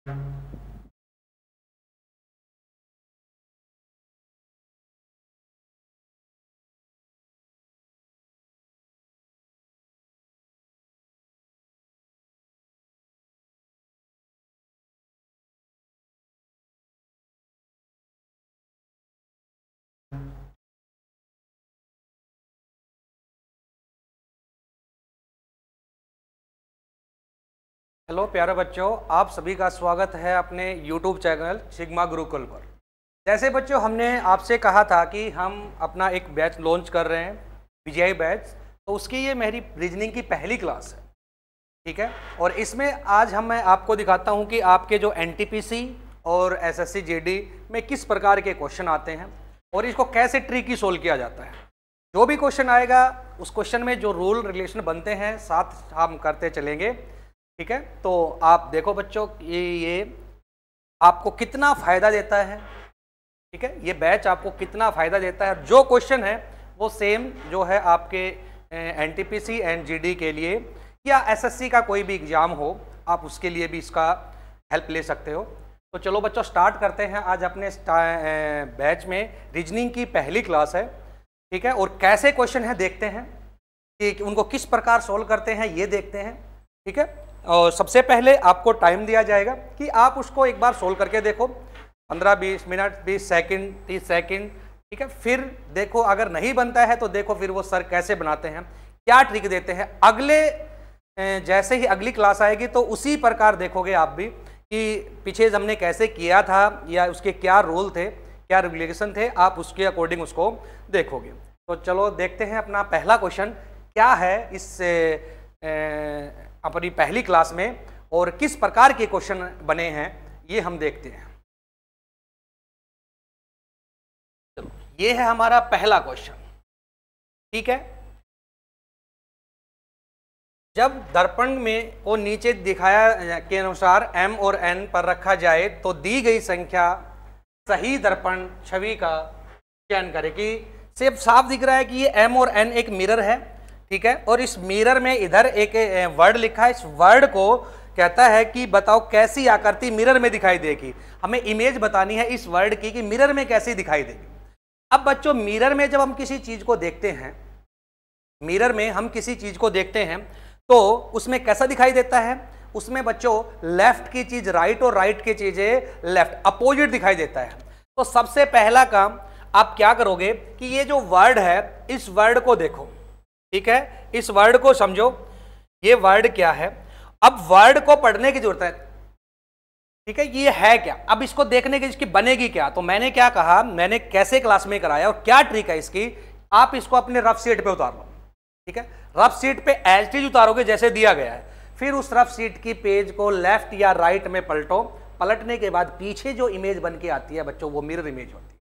Hello प्यारे बच्चों, आप सभी का स्वागत है अपने YouTube चैनल सिग्मा गुरुकुल पर। जैसे बच्चों हमने आपसे कहा था कि हम अपना एक बैच लॉन्च कर रहे हैं, पीजीआई बैच। तो उसकी ये मेरी रीजनिंग की पहली क्लास है, ठीक है। और इसमें आज मैं आपको दिखाता हूँ कि आपके जो एनटीपीसी और एसएससी जीडी में किस प्रकार के क्वेश्चन आते हैं और इसको कैसे ट्रिकी सोल्व किया जाता है। जो भी क्वेश्चन आएगा उस क्वेश्चन में जो रूल रिलेशन बनते हैं साथ हम करते चलेंगे, ठीक है। तो आप देखो बच्चों, ये आपको कितना फ़ायदा देता है, ठीक है। ये बैच आपको कितना फ़ायदा देता है। जो क्वेश्चन है वो सेम जो है आपके एनटीपीसी एंड जीडी के लिए या एसएससी का कोई भी एग्ज़ाम हो, आप उसके लिए भी इसका हेल्प ले सकते हो। तो चलो बच्चों स्टार्ट करते हैं। आज अपने बैच में रीजनिंग की पहली क्लास है, ठीक है। और कैसे क्वेश्चन है देखते हैं कि उनको किस प्रकार सोल्व करते हैं, ये देखते हैं, ठीक है। और सबसे पहले आपको टाइम दिया जाएगा कि आप उसको एक बार सोल्व करके देखो, 15-20 मिनट, 20 सेकंड, 30 सेकंड, ठीक है। फिर देखो अगर नहीं बनता है तो देखो फिर वो सर कैसे बनाते हैं, क्या ट्रिक देते हैं। अगले जैसे ही अगली क्लास आएगी तो उसी प्रकार देखोगे आप भी कि पीछे हमने कैसे किया था या उसके क्या रूल थे, क्या रेगुलेशन थे, आप उसके अकॉर्डिंग उसको देखोगे। तो चलो देखते हैं अपना पहला क्वेश्चन क्या है इस अपनी पहली क्लास में और किस प्रकार के क्वेश्चन बने हैं ये हम देखते हैं। चलो ये है हमारा पहला क्वेश्चन, ठीक है। जब दर्पण में को नीचे दिखाया के अनुसार m और n पर रखा जाए तो दी गई संख्या सही दर्पण छवि का चयन करें। कि सिर्फ साफ दिख रहा है कि ये m और n एक मिरर है, ठीक है। और इस मिरर में इधर एक वर्ड लिखा है। इस वर्ड को कहता है कि बताओ कैसी आकृति मिरर में दिखाई देगी। हमें इमेज बतानी है इस वर्ड की कि मिरर में कैसी दिखाई देगी। अब बच्चों मिरर में जब हम किसी चीज को देखते हैं, मिरर में हम किसी चीज को देखते हैं तो उसमें कैसा दिखाई देता है। उसमें बच्चों लेफ्ट की चीज राइट और राइट की चीजें लेफ्ट, अपोजिट दिखाई देता है। तो सबसे पहला काम आप क्या करोगे कि ये जो वर्ड है इस वर्ड को देखो, ठीक है। इस वर्ड को समझो, ये वर्ड क्या है। अब वर्ड को पढ़ने की जरूरत है, ठीक है। ये है क्या, अब इसको देखने की इसकी बनेगी क्या। तो मैंने क्या कहा, मैंने कैसे क्लास में कराया और क्या ट्रिक है इसकी, आप इसको अपने रफ शीट पे उतार लो, ठीक है। रफ शीट पे एज इट इज उतारोगे जैसे दिया गया है। फिर उस रफ शीट की पेज को लेफ्ट या राइट में पलटो। पलटने के बाद पीछे जो इमेज बन के आती है बच्चों वो मिरर इमेज होती है।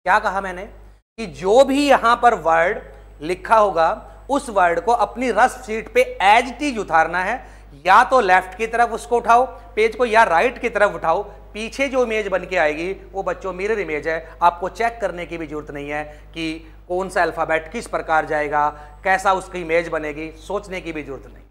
क्या कहा मैंने कि जो भी यहां पर वर्ड लिखा होगा उस वर्ड को अपनी रफ शीट पे एज इट इज उतारना है। या तो लेफ्ट की तरफ उसको उठाओ पेज को, या राइट की तरफ उठाओ। पीछे जो इमेज बन के आएगी वो बच्चों मिरर इमेज है। आपको चेक करने की भी जरूरत नहीं है कि कौन सा अल्फाबेट किस प्रकार जाएगा, कैसा उसकी इमेज बनेगी, सोचने की भी जरूरत नहीं।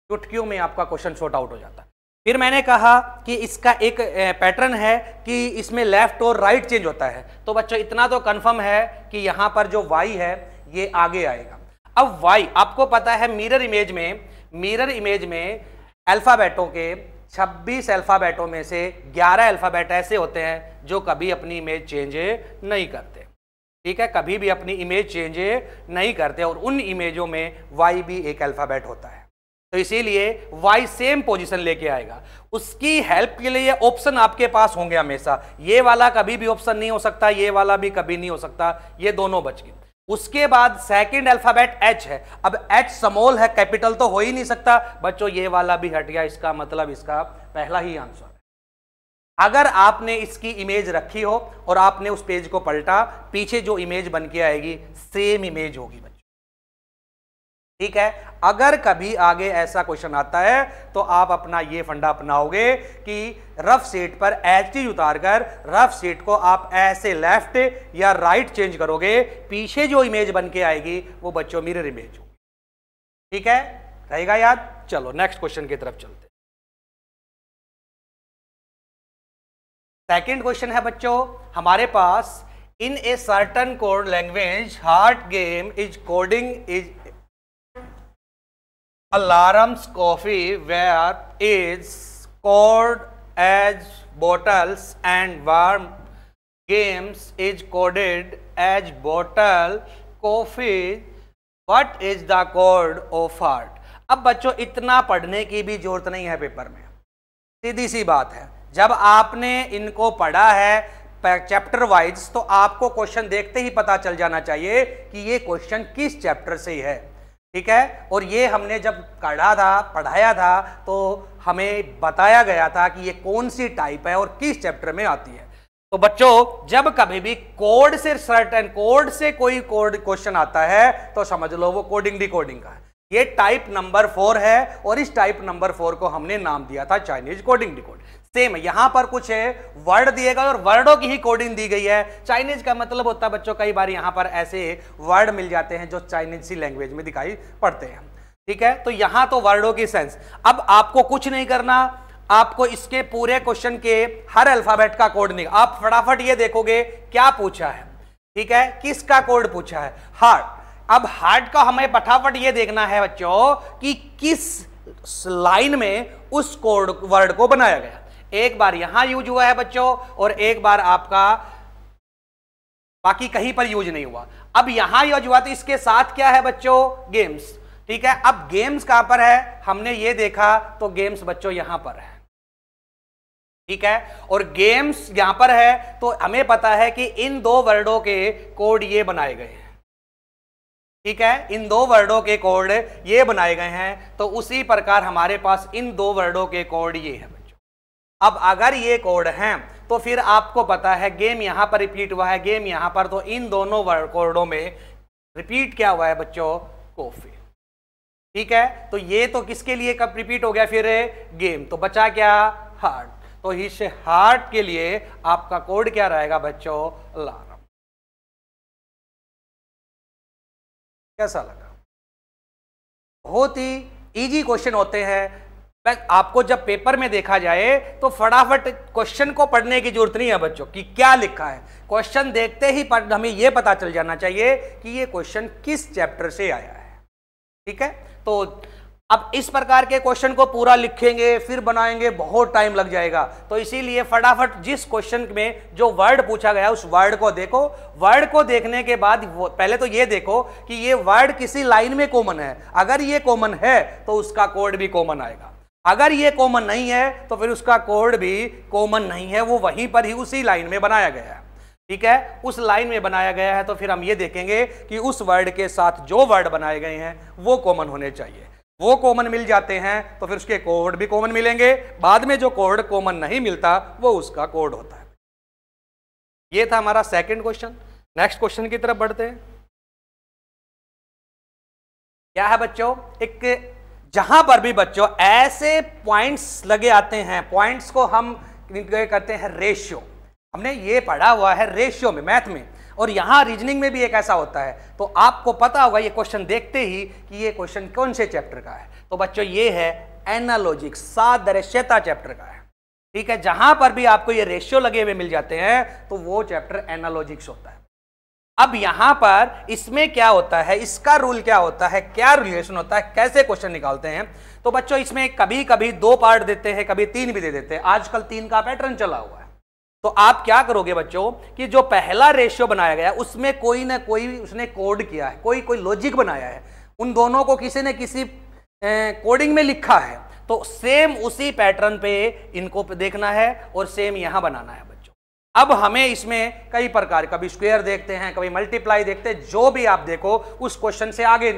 चुटकियों में आपका क्वेश्चन शॉर्ट आउट हो जाता है। फिर मैंने कहा कि इसका एक पैटर्न है कि इसमें लेफ्ट और राइट चेंज होता है। तो बच्चों इतना तो कंफर्म है कि यहां पर जो y है ये आगे आएगा। अब y आपको पता है मिरर इमेज में अल्फाबेटों के 26 अल्फाबेटों में से 11 अल्फाबेट ऐसे होते हैं जो कभी अपनी इमेज चेंज नहीं करते, ठीक है। कभी भी अपनी इमेज चेंज नहीं करते और उन इमेजों में y भी एक अल्फाबेट होता है। तो इसीलिए y सेम पोजीशन लेके आएगा। उसकी हेल्प के लिए ऑप्शन आपके पास होंगे हमेशा। ये वाला कभी भी ऑप्शन नहीं हो सकता, ये वाला भी कभी नहीं हो सकता, ये दोनों बच गए। उसके बाद सेकंड अल्फाबेट h है। अब h स्मॉल है, कैपिटल तो हो ही नहीं सकता बच्चों, ये वाला भी हट गया। इसका मतलब इसका पहला ही आंसर है। अगर आपने इसकी इमेज रखी हो और आपने उस पेज को पलटा, पीछे जो इमेज बन के आएगी सेम इमेज होगी बच्चों, ठीक है। अगर कभी आगे ऐसा क्वेश्चन आता है तो आप अपना ये फंडा अपनाओगे कि रफ शीट पर एज इट इज उतारकर रफ शीट को आप ऐसे लेफ्ट या राइट चेंज करोगे, पीछे जो इमेज बन के आएगी वो बच्चों मिरर इमेज होगी, ठीक है। रहेगा याद। चलो नेक्स्ट क्वेश्चन की तरफ चलते हैं। सेकंड क्वेश्चन है बच्चों हमारे पास, in a certain code language heart game is coding is alarms coffee where is code as bottles and warm games is coded as bottle coffee, what is the code of heart। अब बच्चों इतना पढ़ने की भी जरूरत नहीं है paper में, सीधी सी बात है। जब आपने इनको पढ़ा है चैप्टर वाइज तो आपको क्वेश्चन देखते ही पता चल जाना चाहिए कि ये क्वेश्चन किस चैप्टर से है, ठीक है। और ये हमने जब पढ़ाया था तो हमें बताया गया था कि ये कौन सी टाइप है और किस चैप्टर में आती है। तो बच्चों जब कभी भी कोड से सर्टेन कोड से कोई कोड क्वेश्चन आता है तो समझ लो वो कोडिंग डिकोडिंग का है। ये टाइप नंबर 4 है और इस टाइप नंबर 4 को हमने नाम दिया था चाइनीज कोडिंग डिकोड। सेम यहां पर कुछ है वर्ड दिए गए और वर्डों की ही कोडिंग दी गई है। चाइनीज का मतलब होता है बच्चों कई बार यहां पर ऐसे वर्ड मिल जाते हैं जो चाइनीज सी लैंग्वेज में दिखाई पड़ते हैं, ठीक है। तो यहां तो वर्डों की सेंस। अब आपको कुछ नहीं करना, आपको इसके पूरे क्वेश्चन के हर अल्फाबेट का कोड नहीं, आप फटाफट ये देखोगे क्या पूछा है, ठीक है, किसका कोड पूछा है, हार्ट। अब हार्ट का हमें फटाफट ये देखना है बच्चों कि किस लाइन में उस कोड वर्ड को बनाया गया। एक बार यहां यूज हुआ है बच्चों और एक बार आपका बाकी कहीं पर यूज नहीं हुआ। अब यहां यूज हुआ तो इसके साथ क्या है बच्चों, गेम्स, ठीक है। अब गेम्स कहां पर है, हमने ये देखा तो गेम्स बच्चों यहां पर है, ठीक है। और गेम्स यहां पर है तो हमें पता है कि इन दो वर्डों के कोड ये बनाए गए हैं, ठीक है। इन दो वर्डों के कोड ये बनाए गए हैं तो उसी प्रकार हमारे पास इन दो वर्डों के कोड ये है बच्चों। अब अगर ये कोड हैं तो फिर आपको पता है गेम यहां पर रिपीट हुआ है, गेम यहां पर, तो इन दोनों कोडों में रिपीट क्या हुआ है बच्चों, कॉफी, ठीक है। तो ये तो किसके लिए कब रिपीट हो गया फिर गेम, तो बचा क्या, हार्ट। तो इस हार्ट के लिए आपका कोड क्या रहेगा बच्चों, अलार्म। कैसा लगा, बहुत ही इजी क्वेश्चन होते हैं। आपको जब पेपर में देखा जाए तो फटाफट क्वेश्चन को पढ़ने की जरूरत नहीं है बच्चों कि क्या लिखा है, क्वेश्चन देखते ही हमें यह पता चल जाना चाहिए कि ये क्वेश्चन किस चैप्टर से आया है, ठीक है। तो अब इस प्रकार के क्वेश्चन को पूरा लिखेंगे फिर बनाएंगे, बहुत टाइम लग जाएगा। तो इसीलिए फटाफट जिस क्वेश्चन में जो वर्ड पूछा गया उस वर्ड को देखो। वर्ड को देखने के बाद पहले तो ये देखो कि ये वर्ड किसी लाइन में कॉमन है, अगर ये कॉमन है तो उसका कोड भी कॉमन आएगा, अगर ये कॉमन नहीं है तो फिर उसका कोड भी कॉमन नहीं है, वो वहीं पर ही उसी लाइन में बनाया गया है, ठीक है। उस लाइन में बनाया गया है तो फिर हम ये देखेंगे कि उस वर्ड के साथ जो वर्ड बनाए गए हैं वो कॉमन होने चाहिए। वो कॉमन मिल जाते हैं तो फिर उसके कोड भी कॉमन मिलेंगे, बाद में जो कोड कॉमन नहीं मिलता वो उसका कोड होता है। ये था हमारा सेकंड क्वेश्चन। नेक्स्ट क्वेश्चन की तरफ बढ़ते हैं। क्या है बच्चों, एक जहां पर भी बच्चों ऐसे पॉइंट्स लगे आते हैं, पॉइंट्स को हम करते हैं रेशियो। हमने ये पढ़ा हुआ है रेशियो में, मैथ में, और यहां रीजनिंग में भी एक ऐसा होता है। तो आपको पता होगा ये क्वेश्चन देखते ही कि ये क्वेश्चन कौन से चैप्टर का है। तो बच्चों ये है एनालॉजिक, सादृश्यता चैप्टर का है, ठीक है। जहां पर भी आपको ये रेशियो लगे हुए मिल जाते हैं तो वो चैप्टर एनालॉजिक्स होता है। अब यहां पर इसमें क्या होता है, इसका रूल क्या होता है, क्या रिलेशन होता है, कैसे क्वेश्चन निकालते हैं। तो बच्चों इसमें कभी कभी 2 पार्ट देते हैं, कभी 3 भी दे देते हैं। आजकल 3 का पैटर्न चला हुआ है। तो आप क्या करोगे बच्चों कि जो पहला रेशियो बनाया गया उसमें कोई ना कोई उसने कोड किया है, कोई लॉजिक बनाया है, उन दोनों को किसी न किसी कोडिंग में लिखा है। तो सेम उसी पैटर्न पे इनको देखना है और सेम यहां बनाना है बच्चों। अब हमें इसमें कई प्रकार, कभी स्क्वायर देखते हैं, कभी मल्टीप्लाई देखते हैं, जो भी आप देखो उस क्वेश्चन से आगे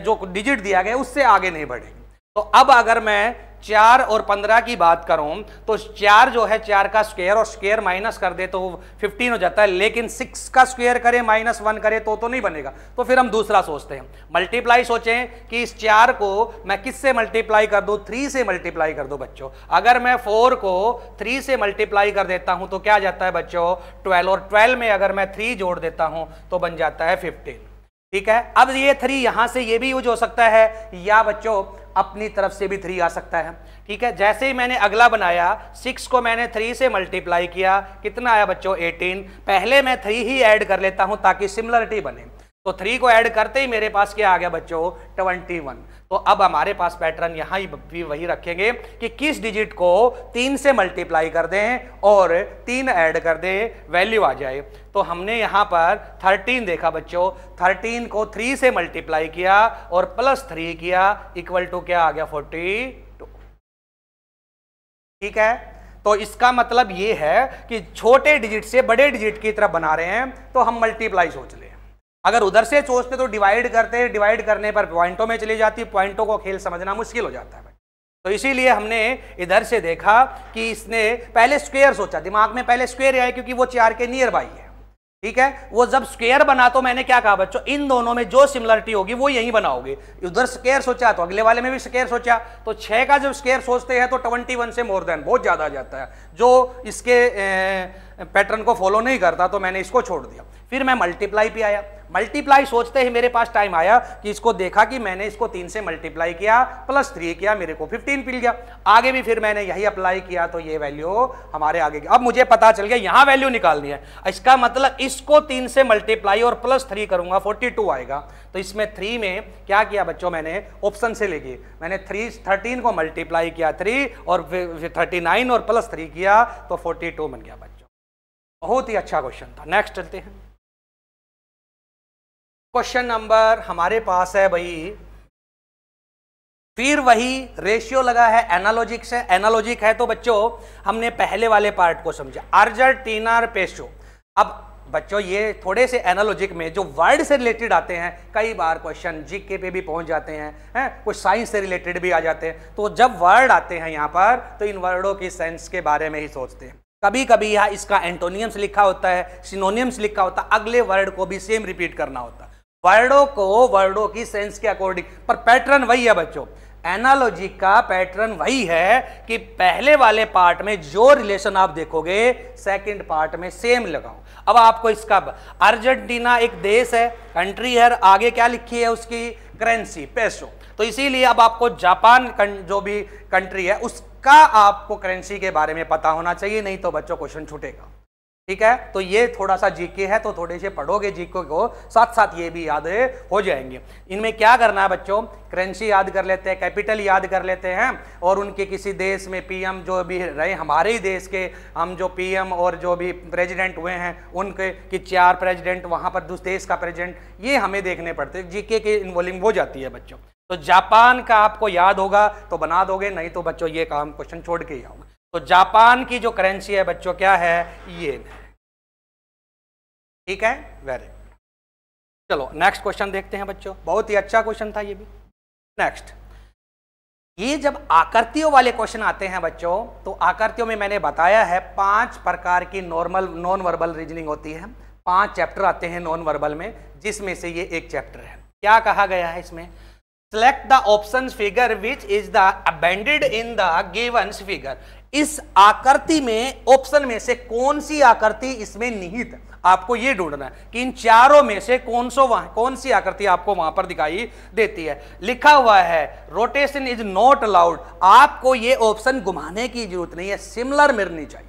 जो डिजिट दिया गया उससे आगे नहीं बढ़ेंगे। तो अब अगर मैं 4 और 15 की बात करूं तो 4 जो है 4 का स्क्वायर, और स्क्वायर माइनस कर दे तो 15 हो जाता है, लेकिन 6 का स्क्वायर करें -1 करें तो नहीं बनेगा। तो फिर हम दूसरा सोचते हैं, मल्टीप्लाई सोचें कि इस 4 को मैं किससे मल्टीप्लाई कर दूं, 3 से मल्टीप्लाई कर दो बच्चों। अगर मैं 4 को 3 से मल्टीप्लाई कर देता हूं तो क्या आ जाता है बच्चों, 12, और 12 में अगर मैं 3 जोड़ देता हूं तो बन जाता है 15। ठीक है। अब ये 3 यहां से ये भी यूज हो सकता है, या बच्चों अपनी तरफ से भी 3 आ सकता है। ठीक है, जैसे ही मैंने अगला बनाया, 6 को मैंने 3 से मल्टीप्लाई किया, कितना आया बच्चों 18। पहले मैं 3 ही ऐड कर लेता हूं ताकि सिमिलरिटी बने, तो 3 को ऐड करते ही मेरे पास क्या आ गया बच्चों 21। तो अब हमारे पास पैटर्न यहां भी वही रखेंगे कि किस डिजिट को 3 से मल्टीप्लाई कर दें और 3 ऐड कर दें, वैल्यू आ जाए। तो हमने यहां पर 13 देखा बच्चों, 13 को 3 से मल्टीप्लाई किया और प्लस 3 किया, इक्वल टू क्या आ गया 42। ठीक है, तो इसका मतलब ये है कि छोटे डिजिट से बड़े डिजिट की तरफ बना रहे हैं तो हम मल्टीप्लाई सोच लें। अगर उधर से सोचते तो डिवाइड करते, डिवाइड करने पर पॉइंटों में चली जाती, पॉइंटों को खेल समझना मुश्किल हो जाता है। तो इसीलिए हमने इधर से देखा कि इसने पहले स्क्वायर सोचा, दिमाग में पहले स्क्वायर आया क्योंकि वो 4 के नियर बाई है। ठीक है, वो जब स्क्वायर बना तो मैंने क्या कहा बच्चों, इन दोनों में जो सिमिलरिटी होगी वो यही बनाओगे। उधर स्क्वायर सोचा तो अगले वाले में भी स्क्वायर सोचा, तो 6 का जब स्क्वायर सोचते हैं तो 21 से मोर देन बहुत ज्यादा आ जाता है। जो इसके पैटर्न को फॉलो नहीं करता तो मैंने इसको छोड़ दिया। फिर मैं मल्टीप्लाई पे आया, मल्टीप्लाई सोचते ही मेरे पास टाइम आया कि इसको देखा कि मैंने इसको 3 से मल्टीप्लाई किया, प्लस 3 किया, मेरे को 15 मिल गया। आगे भी फिर मैंने यही अप्लाई किया तो ये वैल्यू हमारे आगे। अब मुझे पता चल गया यहां वैल्यू निकालनी है, इसका मतलब इसको 3 से मल्टीप्लाई और प्लस 3 करूंगा 42 आएगा। तो इसमें 3 में क्या किया बच्चों, मैंने ऑप्शन से लेके मैंने 13 को मल्टीप्लाई किया 3 और 39 और प्लस 3 किया तो 42 बन गया बच्चों। बहुत ही अच्छा क्वेश्चन था। नेक्स्ट चलते हैं। क्वेश्चन नंबर हमारे पास है भाई, फिर वही रेशियो लगा है, एनालॉजिक से। एनालॉजिक है तो बच्चों हमने पहले वाले पार्ट को समझा, अर्जेंटीना पेसो। अब बच्चों ये थोड़े से एनालॉजिक में जो वर्ड से रिलेटेड आते हैं, कई बार क्वेश्चन जीके पे भी पहुंच जाते हैं, कुछ साइंस से रिलेटेड भी आ जाते हैं। तो जब वर्ड आते हैं यहाँ पर तो इन वर्डों की सेंस के बारे में ही सोचते हैं। कभी कभी यहाँ इसका एंटोनियम्स लिखा होता है, सिनोनियम्स लिखा होता है, अगले वर्ड को भी सेम रिपीट करना होता है, वर्डों को वर्डों की सेंस के अकॉर्डिंग। पर पैटर्न वही है बच्चों, एनालॉजी का पैटर्न वही है कि पहले वाले पार्ट में जो रिलेशन आप देखोगे सेकंड पार्ट में सेम लगाओ। अब आपको इसका, अर्जेंटीना एक देश है, कंट्री है, आगे क्या लिखी है उसकी करेंसी पेसो। तो इसीलिए अब आपको जापान जो भी कंट्री है उसका आपको करेंसी के बारे में पता होना चाहिए, नहीं तो बच्चों क्वेश्चन छूटेगा। ठीक है, तो ये थोड़ा सा जीके है तो थोड़े से पढ़ोगे जीके को, साथ साथ ये भी याद हो जाएंगे। इनमें क्या करना है बच्चों, करेंसी याद कर लेते हैं, कैपिटल याद कर लेते हैं, और उनके किसी देश में पीएम जो भी रहे, हमारे ही देश के हम जो पीएम और जो भी प्रेसिडेंट हुए हैं उनके कि 4 प्रेसिडेंट, वहां पर दूसरे देश का प्रेसिडेंट, ये हमें देखने पड़ते हैं, जीके के इन्वॉल्विंग हो जाती है बच्चों। तो जापान का आपको याद होगा तो बना दोगे, नहीं तो बच्चों ये काम क्वेश्चन छोड़ के ही आओगे। तो जापान की जो करेंसी है बच्चों क्या है, येन है। ठीक है, वेरी गुड। चलो नेक्स्ट क्वेश्चन देखते हैं बच्चों, बहुत ही अच्छा क्वेश्चन था ये भी। नेक्स्ट, ये जब आकृतियों वाले क्वेश्चन आते हैं बच्चों, तो आकृतियों में मैंने बताया है 5 प्रकार की नॉन वर्बल रीजनिंग होती है। 5 चैप्टर आते हैं नॉन वर्बल में, जिसमें से ये एक चैप्टर है। क्या कहा गया है इसमें, select the option figure which is the abundant in the given figure. इस आकृति में ऑप्शन में से कौन सी आकृति इसमें निहित है, आपको ये ढूंढना है कि इन चारों में से कौन सी आकृति आपको वहां पर दिखाई देती है। लिखा हुआ है रोटेशन इज नॉट अलाउड, आपको ये ऑप्शन घुमाने की जरूरत नहीं है, सिमिलर मिलनी चाहिए।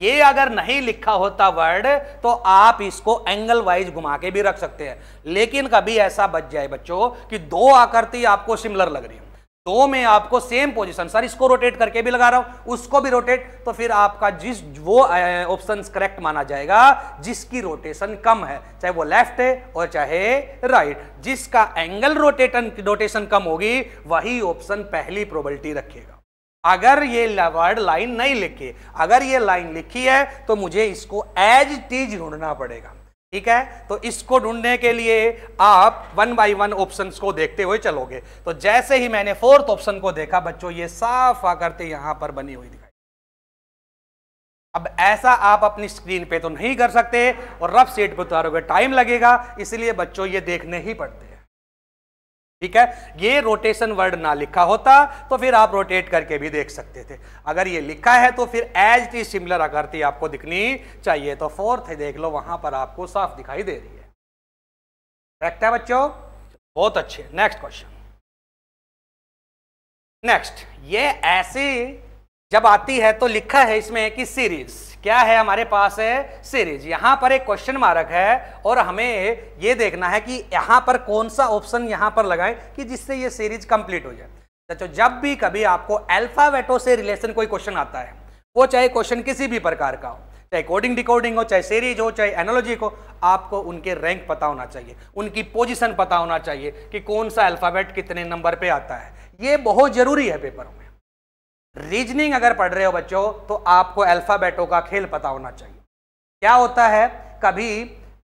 ये अगर नहीं लिखा होता वर्ड तो आप इसको एंगल वाइज घुमा के भी रख सकते हैं, लेकिन कभी ऐसा बच जाए बच्चों कि 2 आकृति आपको सिमिलर लग रही है, 2 में आपको सेम पोजीशन, सर इसको रोटेट करके भी लगा रहा हूं उसको भी रोटेट, तो फिर आपका वो ऑप्शन करेक्ट माना जाएगा जिसकी रोटेशन कम है, चाहे वो लेफ्ट है और चाहे राइट। जिसका एंगल रोटेशन कम होगी वही ऑप्शन पहली प्रोबेबिलिटी रखेगा। अगर ये वर्ड लाइन नहीं लिखी, अगर ये लाइन लिखी है तो मुझे इसको एज इट इज ढूंढना पड़ेगा। ठीक है, तो इसको ढूंढने के लिए आप 1 बाय 1 ऑप्शंस को देखते हुए चलोगे। तो जैसे ही मैंने 4th ऑप्शन को देखा बच्चों, ये साफ आकृति यहां पर बनी हुई दिखाई। अब ऐसा आप अपनी स्क्रीन पे तो नहीं कर सकते और रफ शीट पे उतारोगे टाइम लगेगा, इसलिए बच्चों ये देखने ही पड़ते हैं। ठीक है, ये रोटेशन वर्ड ना लिखा होता तो फिर आप रोटेट करके भी देख सकते थे, अगर ये लिखा है तो फिर एज इट इज सिमिलर आकृति आपको दिखनी चाहिए। तो 4th देख लो, वहां पर आपको साफ दिखाई दे रही है। करेक्ट है बच्चों, बहुत अच्छे। Next question. नेक्स्ट, ये ऐसे जब आती है तो लिखा है इसमें कि सीरीज, क्या है हमारे पास है सीरीज। यहां पर एक क्वेश्चन मार्क है और हमें ये देखना है कि यहां पर कौन सा ऑप्शन यहां पर लगाएं कि जिससे ये सीरीज कंप्लीट हो जाए। तो जब भी कभी आपको अल्फाबेटों से रिलेशन कोई क्वेश्चन आता है, वो चाहे क्वेश्चन किसी भी प्रकार का हो, चाहे कोडिंग डिकोडिंग हो, चाहे सीरीज हो, चाहे एनालॉजी हो, आपको उनके रैंक पता होना चाहिए, उनकी पोजीशन पता होना चाहिए कि कौन सा अल्फाबेट कितने नंबर पे आता है। ये बहुत जरूरी है पेपरों में। रीजनिंग अगर पढ़ रहे हो बच्चों तो आपको अल्फाबेटों का खेल पता होना चाहिए। क्या होता है, कभी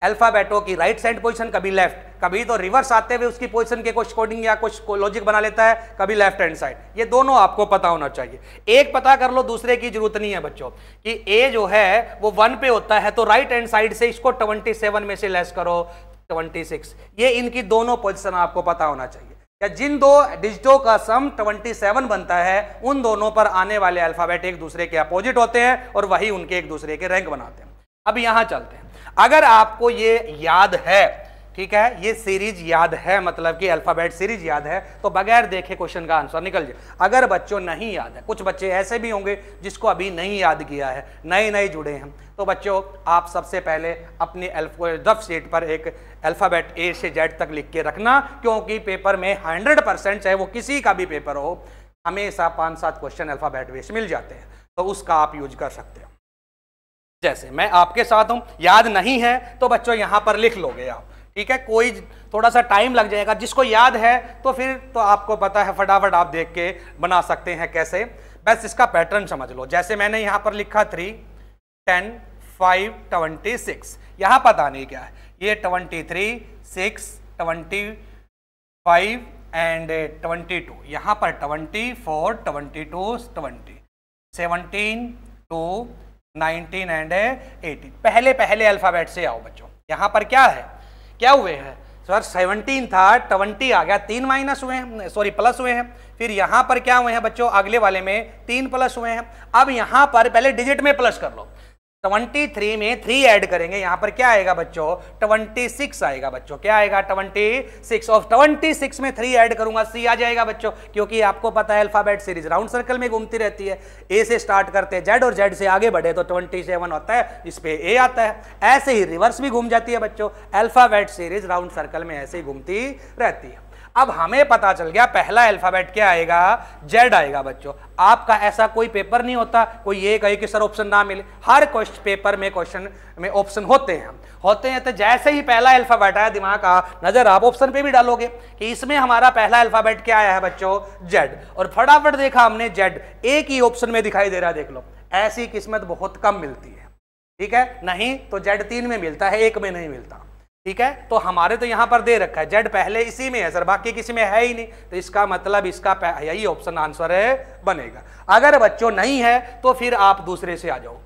अल्फाबेटों की राइट साइड पोजीशन, कभी लेफ्ट, कभी तो रिवर्स आते हुए उसकी पोजीशन के कुछ कोडिंग या कुछ लॉजिक बना लेता है, कभी लेफ्ट हैंड साइड। ये दोनों आपको पता होना चाहिए। एक पता कर लो, दूसरे की जरूरत नहीं है बच्चों कि ए जो है वो 1 पे होता है तो राइट हैंड साइड से इसको 27 में से लेस करो 26। ये इनकी दोनों पोजीशन आपको पता होना चाहिए। या जिन दो डिजिटों का सम 27 बनता है, उन दोनों पर आने वाले अल्फाबेट एक दूसरे के अपोजिट होते हैं और वही उनके एक दूसरे के रैंक बनाते हैं। अब यहां चलते हैं। अगर आपको ये याद है, ठीक है, ये सीरीज याद है, मतलब कि अल्फाबेट सीरीज याद है, तो बगैर देखे क्वेश्चन का आंसर निकल जाए। अगर बच्चों नहीं याद है, कुछ बच्चे ऐसे भी होंगे जिसको अभी नहीं याद किया है, नए नए जुड़े हैं, तो बच्चों आप सबसे पहले अपनी रफ शीट पर एक अल्फाबेट ए से जेड तक लिख के रखना, क्योंकि पेपर में 100%, चाहे वो किसी का भी पेपर हो, हमेशा 5-7 क्वेश्चन अल्फाबेट बेस मिल जाते हैं, तो उसका आप यूज कर सकते हो। जैसे मैं आपके साथ हूं, याद नहीं है तो बच्चों यहां पर लिख लोगे आप, ठीक है, कोई थोड़ा सा टाइम लग जाएगा। जिसको याद है तो फिर तो आपको पता है, फटाफट आप देख के बना सकते हैं। कैसे, बस इसका पैटर्न समझ लो। जैसे मैंने यहां पर लिखा 3, 10, 5, 26, यहां पता नहीं क्या है, ये 23, 6, 25 एंड 22, यहां पर 24, 22, 20, 17, 2, 19 एंड 18। पहले पहले अल्फाबेट से आओ बच्चों। यहां पर क्या है, क्या हुए हैं सर, 17 था, 20 आ गया, 3 माइनस हुए हैं, सॉरी प्लस हुए हैं। फिर यहां पर क्या हुए हैं बच्चों, अगले वाले में 3 प्लस हुए हैं। अब यहां पर पहले डिजिट में प्लस कर लो, 23 में 3 ऐड करेंगे, यहां पर क्या आएगा बच्चों, 26 आएगा बच्चों। क्या आएगा, 26। और 26 में 3 ऐड करूंगा, सी आ जाएगा बच्चों, क्योंकि आपको पता है अल्फाबेट सीरीज राउंड सर्कल में घूमती रहती है। ए से स्टार्ट करते हैं जेड और जेड से आगे बढ़े तो 27 होता है, इस पे ए आता है। ऐसे ही रिवर्स भी घूम जाती है बच्चों, अल्फाबेट सीरीज राउंड सर्कल में ऐसे ही घूमती रहती है। अब हमें पता चल गया पहला अल्फाबेट क्या आएगा, जेड आएगा बच्चों। आपका ऐसा कोई पेपर नहीं होता कोई ये कहे कि सर ऑप्शन ना मिले, हर क्वेश्चन पेपर में क्वेश्चन में ऑप्शन होते हैं। तो जैसे ही पहला अल्फाबेट आया, दिमाग का नजर आप ऑप्शन पे भी डालोगे कि इसमें हमारा पहला अल्फाबेट क्या आया है बच्चों, जेड। और फटाफट देखा हमने जेड एक ही ऑप्शन में दिखाई दे रहा है, देख लो। ऐसी किस्मत बहुत कम मिलती है, ठीक है, नहीं तो जेड 3 में मिलता है, 1 में नहीं मिलता, ठीक है। तो हमारे तो यहां पर दे रखा है जेड पहले इसी में है सर, बाकी किसी में है ही नहीं, तो इसका मतलब इसका यही ऑप्शन आंसर है बनेगा। अगर बच्चों नहीं है तो फिर आप दूसरे से आ जाओ,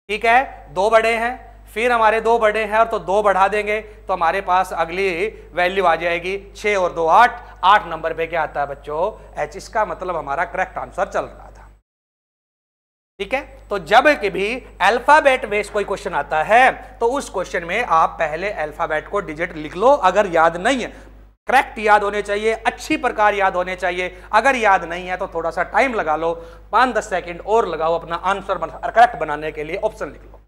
ठीक है। 2 बड़े हैं, फिर हमारे 2 बड़े हैं और तो 2 बढ़ा देंगे तो हमारे पास अगली वैल्यू आ जाएगी 6 और 2 8। 8 नंबर पे क्या आता है बच्चों, एच। इसका मतलब हमारा करेक्ट आंसर चल रहा था, ठीक है। तो जब भी अल्फाबेट बेस्ड कोई क्वेश्चन आता है तो उस क्वेश्चन में आप पहले अल्फाबेट को डिजिट लिख लो। अगर याद नहीं है, करेक्ट याद होने चाहिए, अच्छी प्रकार याद होने चाहिए। अगर याद नहीं है तो थोड़ा सा टाइम लगा लो, 5-10 सेकंड और लगाओ, अपना आंसर करेक्ट बनाने के लिए ऑप्शन लिख लो,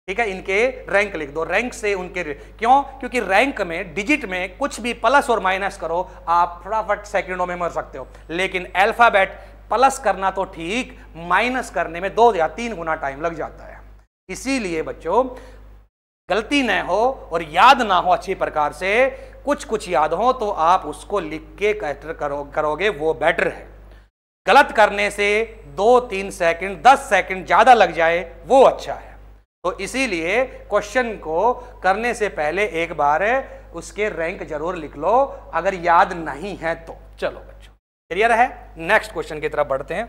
ठीक है। इनके रैंक लिख दो, रैंक से उनके क्यों, क्योंकि रैंक में डिजिट में कुछ भी प्लस और माइनस करो आप फटाफट सेकंडों में मर सकते हो, लेकिन अल्फाबेट प्लस करना तो ठीक, माइनस करने में 2 या 3 गुना टाइम लग जाता है। इसीलिए बच्चों गलती न हो और याद ना हो अच्छी प्रकार से, कुछ याद हो तो आप उसको लिख के करोगे वो बेटर है। गलत करने से 2-3 सेकंड 10 सेकंड ज्यादा लग जाए वो अच्छा है। तो इसीलिए क्वेश्चन को करने से पहले एक बार उसके रैंक जरूर लिख लो, अगर याद नहीं है तो। चलो बच्चों क्लियर है, नेक्स्ट क्वेश्चन की तरफ बढ़ते हैं।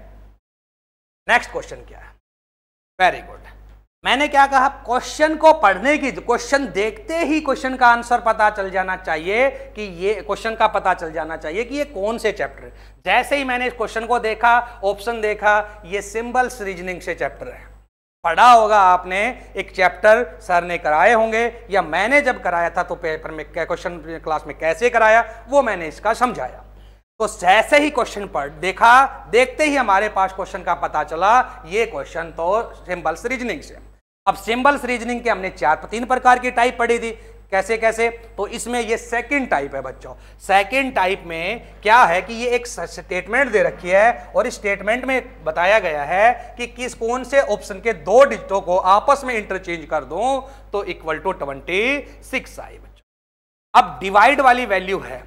नेक्स्ट क्वेश्चन क्या है, वेरी गुड। मैंने क्या कहा, क्वेश्चन को पढ़ने की, क्वेश्चन देखते ही क्वेश्चन का आंसर पता चल जाना चाहिए कि ये क्वेश्चन का पता चल जाना चाहिए कि ये कौन से चैप्टर है। जैसे ही मैंने इस क्वेश्चन को देखा, ऑप्शन देखा, ये सिंबल्स रीजनिंग से चैप्टर है, पढ़ा होगा आपने, एक चैप्टर सर ने कराए होंगे या मैंने जब कराया था तो पेपर में क्वेश्चन क्लास में कैसे कराया वो मैंने इसका समझाया। तो जैसे ही क्वेश्चन पढ़ देखा, देखते ही हमारे पास क्वेश्चन का पता चला ये क्वेश्चन तो सिंबल्स रीजनिंग से। अब सिंबल्स रीजनिंग के हमने 3 प्रकार की टाइप पढ़ी थी, कैसे कैसे, तो इसमें ये सेकंड टाइप है बच्चों। सेकंड टाइप में क्या है कि ये एक स्टेटमेंट दे रखी है और इस स्टेटमेंट में बताया गया है कि किस कौन से ऑप्शन के 2 डिजिटों को आपस में इंटरचेंज कर दूं तो इक्वल टू 26 आए बच्चों। अब डिवाइड वाली वैल्यू है,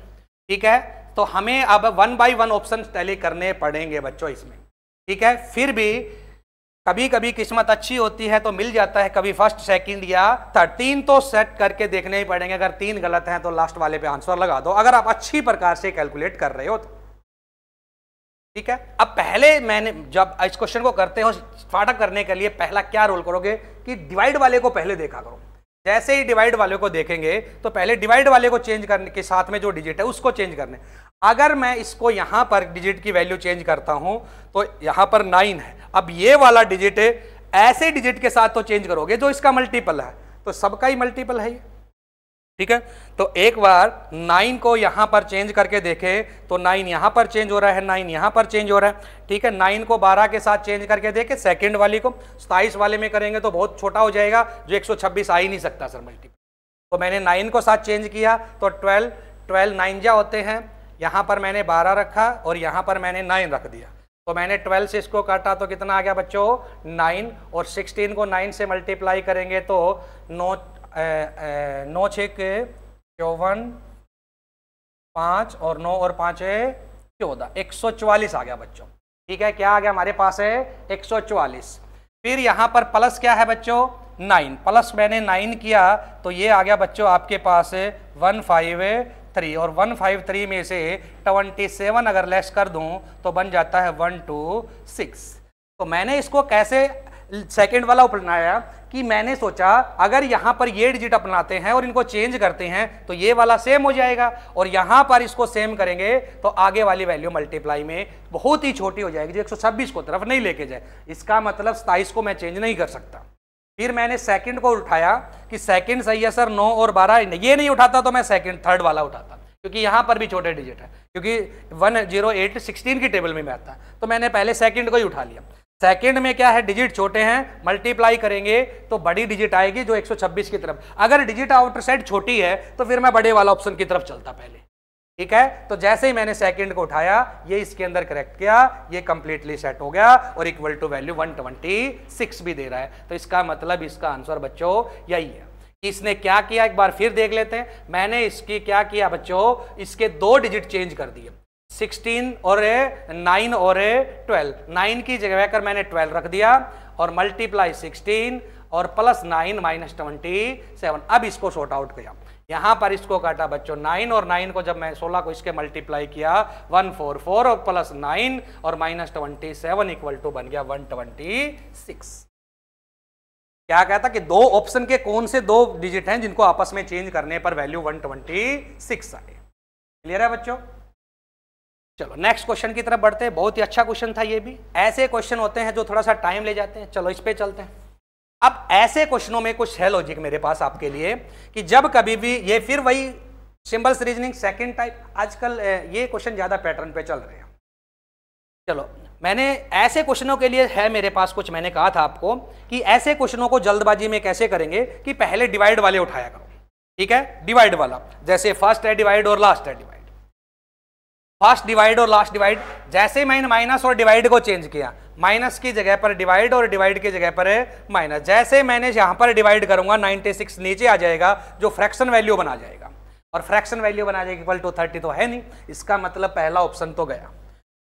ठीक है, तो हमें अब 1 बाय 1 ऑप्शन टैली करने पड़ेंगे बच्चों इसमें, ठीक है। फिर भी कभी कभी किस्मत अच्छी होती है तो मिल जाता है, कभी फर्स्ट सेकंड या थर्ड, 3 तो सेट करके देखने ही पड़ेंगे। अगर 3 गलत हैं तो लास्ट वाले पे आंसर लगा दो, अगर आप अच्छी प्रकार से कैलकुलेट कर रहे हो तो, ठीक है। अब पहले मैंने जब इस क्वेश्चन को करते हो स्टार्ट करने के लिए पहला क्या रोल करोगे कि डिवाइड वाले को पहले देखा करो। जैसे ही डिवाइड वाले को देखेंगे तो पहले डिवाइड वाले को चेंज करने के साथ में जो डिजिट है उसको चेंज करने। अगर मैं इसको यहां पर डिजिट की वैल्यू चेंज करता हूं तो यहां पर 9 है, अब ये वाला डिजिट ऐसे डिजिट के साथ तो चेंज करोगे जो इसका मल्टीपल है, तो सबका ही मल्टीपल है ये, ठीक है। तो एक बार 9 को यहां पर चेंज करके देखें तो 9 यहां पर चेंज हो रहा है, 9 यहां पर चेंज हो रहा है, ठीक है। 9 को 12 के साथ चेंज करके देखें, सेकंड वाली को 27 वाले में करेंगे तो बहुत छोटा हो जाएगा, जो 126 आ ही नहीं सकता सर मल्टीपल। तो मैंने 9 को साथ चेंज किया तो 12 9 जा होते हैं, यहां पर मैंने 12 रखा और यहां पर मैंने 9 रख दिया, तो मैंने 12 से इसको काटा तो कितना आ गया बच्चों 9, और 16 को 9 से मल्टीप्लाई करेंगे तो 9 6 54 5 और 9 और 5 14, 144 आ गया बच्चों, ठीक है। क्या आ गया हमारे पास है 144। फिर यहां पर प्लस क्या है बच्चों 9, प्लस मैंने 9 किया तो ये आ गया बच्चों आपके पास 153, और 153 में से 27 अगर लेस कर दूं तो बन जाता है 126। तो मैंने इसको कैसे सेकंड वाला अपनाया कि मैंने सोचा अगर यहां पर ये डिजिट अपनाते हैं और इनको चेंज करते हैं तो ये वाला सेम हो जाएगा, और यहां पर इसको सेम करेंगे तो आगे वाली वैल्यू मल्टीप्लाई में बहुत ही छोटी हो जाएगी, जो 126 को तरफ नहीं लेके जाए। इसका मतलब 27 को मैं चेंज नहीं कर सकता। फिर मैंने सेकंड को उठाया कि सेकंड सही है सर 9 और 12, ये नहीं उठाता तो मैं थर्ड वाला उठाता, क्योंकि यहां पर भी छोटे डिजिट है, क्योंकि 108 16 की टेबल में आता है, तो मैंने पहले सेकंड को ही उठा लिया। सेकंड में क्या है डिजिट छोटे हैं, मल्टीप्लाई करेंगे तो बड़ी डिजिट आएगी जो 126 की तरफ। अगर डिजिट आउटर साइड छोटी है तो फिर मैं बड़े वाला ऑप्शन की तरफ चलता पहले, ठीक है। तो जैसे ही मैंने सेकंड को उठाया ये इसके अंदर करेक्ट किया, ये कंप्लीटली सेट हो गया और इक्वल टू वैल्यू 126 भी दे रहा है। तो इसका मतलब इसका आंसर बच्चों यही है। इसने क्या किया एक बार फिर देख लेते हैं। मैंने इसकी क्या किया बच्चों, इसके 2 डिजिट चेंज कर दिए, 16 और 9 और 12। 9 की जगह पर मैंने 12 रख दिया और मल्टीप्लाई 16 और प्लस 9 माइनस 27। अब इसको सॉर्ट आउट किया, यहां पर इसको काटा बच्चों 9 और 9 को जब मैं 16 को इसके मल्टीप्लाई किया 144 और प्लस 9 और माइनस 27 इक्वल टू बन गया 126। क्या कहता कि 2 ऑप्शन के कौन से 2 डिजिट हैं जिनको आपस में चेंज करने पर वैल्यू 126 आए। क्लियर है बच्चों? चलो नेक्स्ट क्वेश्चन की तरफ बढ़ते हैं। बहुत ही अच्छा क्वेश्चन था ये भी। ऐसे क्वेश्चन होते हैं जो थोड़ा सा टाइम ले जाते हैं। चलो इस पे चलते हैं। अब ऐसे क्वेश्चनों में कुछ है लॉजिक मेरे पास आपके लिए कि जब कभी भी ये फिर वही सिंबल्स रीजनिंग सेकंड टाइप, आजकल ये क्वेश्चन ज्यादा पैटर्न पे चल रहे हैं। चलो मैंने ऐसे क्वेश्चनों के लिए है मेरे पास कुछ, मैंने कहा था आपको कि ऐसे क्वेश्चनों को जल्दबाजी में कैसे करेंगे कि पहले डिवाइड वाले उठाया करो, ठीक है। डिवाइड वाला जैसे फर्स्ट है डिवाइड और लास्ट है डिवाइड, फर्स्ट डिवाइड और लास्ट डिवाइड। जैसे मैंने माइनस और डिवाइड को चेंज किया, माइनस की जगह पर डिवाइड और डिवाइड की जगह पर माइनस। जैसे मैंने यहां पर डिवाइड करूंगा 96 नीचे आ जाएगा जो फ्रैक्शन वैल्यू बना जाएगा, और फ्रैक्शन वैल्यू बना जाएगी इक्वल टू 30 तो है नहीं, इसका मतलब पहला ऑप्शन तो गया।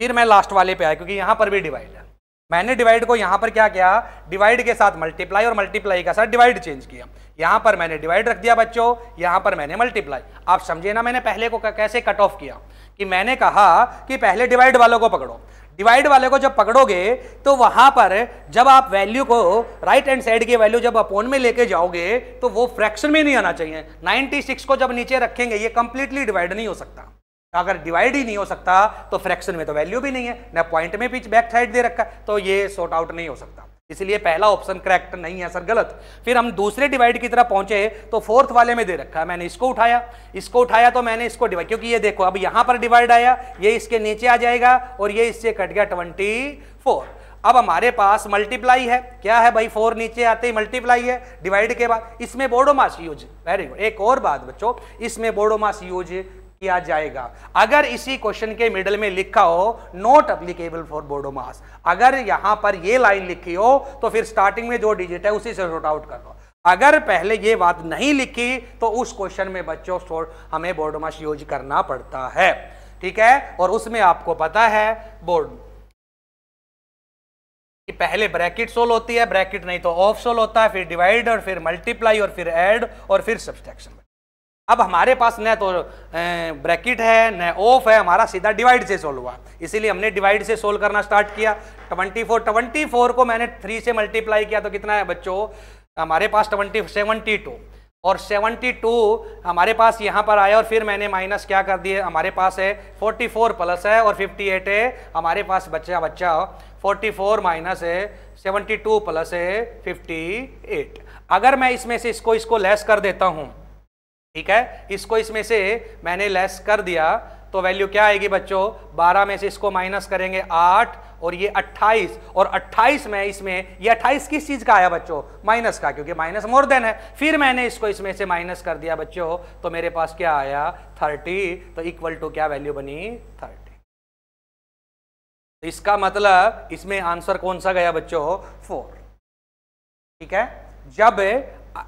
फिर मैं लास्ट वाले पे आया क्योंकि यहां पर भी डिवाइड है। मैंने डिवाइड को यहां पर क्या किया, डिवाइड के साथ मल्टीप्लाई और मल्टीप्लाई के साथ डिवाइड चेंज किया। यहां पर मैंने डिवाइड रख दिया बच्चों, यहां पर मैंने मल्टीप्लाई। आप समझे ना मैंने पहले को कैसे कट ऑफ किया, कि मैंने कहा कि पहले डिवाइड वालों को पकड़ो। डिवाइड वाले को जब पकड़ोगे तो वहां पर जब आप वैल्यू को राइट हैंड साइड की वैल्यू जब अपॉन में लेके जाओगे तो वो फ्रैक्शन में नहीं आना चाहिए। 96 को जब नीचे रखेंगे ये कंप्लीटली डिवाइड नहीं हो सकता। अगर डिवाइड ही नहीं हो सकता तो फ्रैक्शन में तो वैल्यू भी नहीं है ना, पॉइंट में भी बैक साइड दे रखा है, तो ये सॉर्ट आउट नहीं हो सकता। इसलिए पहला ऑप्शन करेक्ट नहीं है सर, गलत। फिर हम दूसरे डिवाइड की तरफ पहुंचे तो फोर्थ वाले में दे रखा है, मैंने इसको उठाया तो मैंने इसको डिवाइड, क्योंकि ये देखो अब यहां पर डिवाइड आया, ये इसके नीचे आ जाएगा और ये इससे कट गया 24। अब हमारे पास मल्टीप्लाई है, क्या है भाई, 4 नीचे आते ही मल्टीप्लाई है डिवाइड के बाद, इसमें बोडो मास यूज, वेरी गुड। एक और बात बच्चों, इसमें बोडो मास यूज किया जाएगा। अगर इसी क्वेश्चन के मिडल में लिखा हो नॉट एप्लीकेबल फॉर बोडो मास, अगर यहां पर ये लाइन लिखी हो तो फिर स्टार्टिंग में जो डिजिट है उसी से शॉर्ट आउट कर दो। अगर पहले ये बात नहीं लिखी तो उस क्वेश्चन में बच्चों हमें बोडो मास यूज करना पड़ता है, ठीक है। और उसमें आपको पता है बोर्ड कि पहले ब्रैकेट सोल होती है, ब्रैकेट नहीं तो ऑफ सोल होता है, फिर डिवाइड और फिर मल्टीप्लाई और फिर ऐड और फिर सब्सट्रैक्शन। अब हमारे पास न तो ब्रैकेट है न ऑफ है, हमारा सीधा डिवाइड से सोल्व हुआ, इसीलिए हमने डिवाइड से सोल्व करना स्टार्ट किया। 24 को मैंने 3 से मल्टीप्लाई किया तो कितना है बच्चों, हमारे पास 72 और 72 हमारे पास यहाँ पर आया और फिर मैंने माइनस क्या कर दिए, हमारे पास है 44 प्लस है और 58 है, हमारे पास बच्चा 44 माइनस है 72 प्लस है 58। अगर मैं इसमें से इसको लेस कर देता हूँ, ठीक है, इसको इसमें से मैंने लेस कर दिया तो वैल्यू क्या आएगी बच्चों, 12 में से इसको माइनस करेंगे 8 और ये 28 और 28 में इसमें ये 28 किस चीज का आया बच्चों, माइनस का, क्योंकि माइनस मोर देन है। फिर मैंने इसको इसमें से माइनस कर दिया बच्चों तो मेरे पास क्या आया 30, तो इक्वल टू क्या वैल्यू बनी 30। तो इसका मतलब इसमें आंसर कौन सा गया बच्चों 4, ठीक है। जब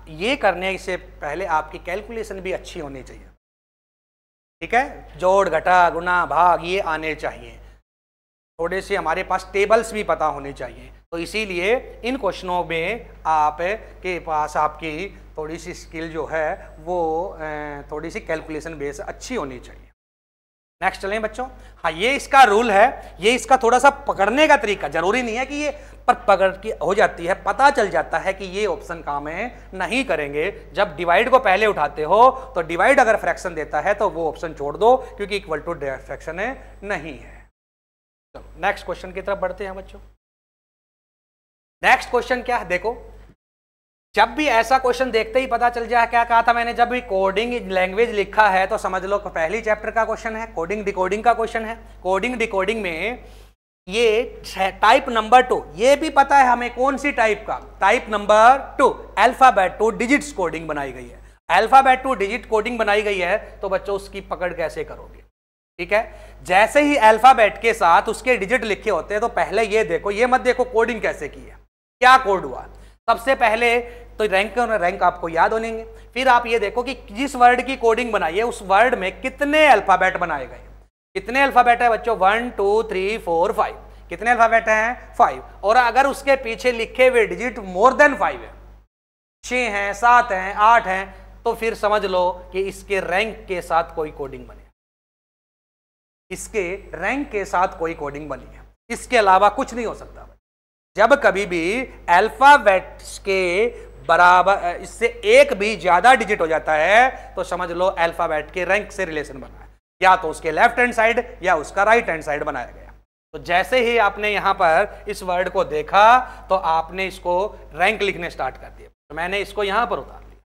ये करने से पहले आपकी कैलकुलेशन भी अच्छी होनी चाहिए, ठीक है, जोड़ घटा गुना भाग ये आने चाहिए, थोड़े से हमारे पास टेबल्स भी पता होने चाहिए। तो इसीलिए इन क्वेश्चनों में आप के पास आपकी थोड़ी सी स्किल जो है वो थोड़ी सी कैलकुलेशन बेस अच्छी होनी चाहिए। नेक्स्ट चलें बच्चों। हाँ, ये इसका रूल है, ये इसका थोड़ा सा पकड़ने का तरीका, जरूरी नहीं है कि ये पर पकड़ की हो जाती है, पता चल जाता है कि ये ऑप्शन काम है नहीं करेंगे। जब डिवाइड को पहले उठाते हो तो डिवाइड अगर फ्रैक्शन देता है तो वो ऑप्शन छोड़ दो, क्योंकि इक्वल टू फ्रैक्शन है नहीं है। चलो नेक्स्ट क्वेश्चन की तरफ बढ़ते हैं बच्चों। नेक्स्ट क्वेश्चन क्या है, देखो जब भी ऐसा क्वेश्चन देखते ही पता चल जाए, क्या कहा था मैंने, जब भी कोडिंग लैंग्वेज लिखा है तो समझ लो पहली चैप्टर का क्वेश्चन है, कोडिंग डिकोडिंग का क्वेश्चन है। कोडिंग डिकोडिंग में ये टाइप नंबर 2, ये भी पता है हमें कौन सी टाइप का, type number 2 alphabet 2 digits coding बनाई गई है। अल्फाबेट 2 डिजिट कोडिंग बनाई गई है तो बच्चों उसकी पकड़ कैसे करोगे, ठीक है। जैसे ही अल्फाबेट के साथ उसके डिजिट लिखे होते हैं तो पहले ये देखो, ये मत देखो कोडिंग कैसे की है, क्या कोड हुआ। सबसे पहले तो रैंक आपको याद होंगे, फिर आप ये देखो कि जिस वर्ड की कोडिंग बनाई है उस वर्ड में कितने अल्फाबेट बनाए गए। कितने अल्फाबेट है बच्चों, 1 2 3 4 5, कितने अल्फाबेट हैं 5। और अगर उसके पीछे लिखे हुए डिजिट मोर देन 5 है, 6 हैं 7 हैं 8 हैं, तो फिर समझ लो कि इसके रैंक के साथ कोई कोडिंग बनी, इसके रैंक के साथ कोई कोडिंग बनी है, इसके अलावा कुछ नहीं हो सकता। जब कभी भी अल्फाबेट्स के बराबर इससे एक भी ज्यादा डिजिट हो जाता है तो समझ लो अल्फाबेट के रैंक से रिलेशन बना है, या तो उसके लेफ्ट हैंड साइड या उसका राइट हैंड साइड बनाया गया। तो जैसे ही आपने यहां पर इस वर्ड को देखा तो आपने इसको रैंक लिखने स्टार्ट कर दिया। तो मैंने इसको यहां पर उतार लिया,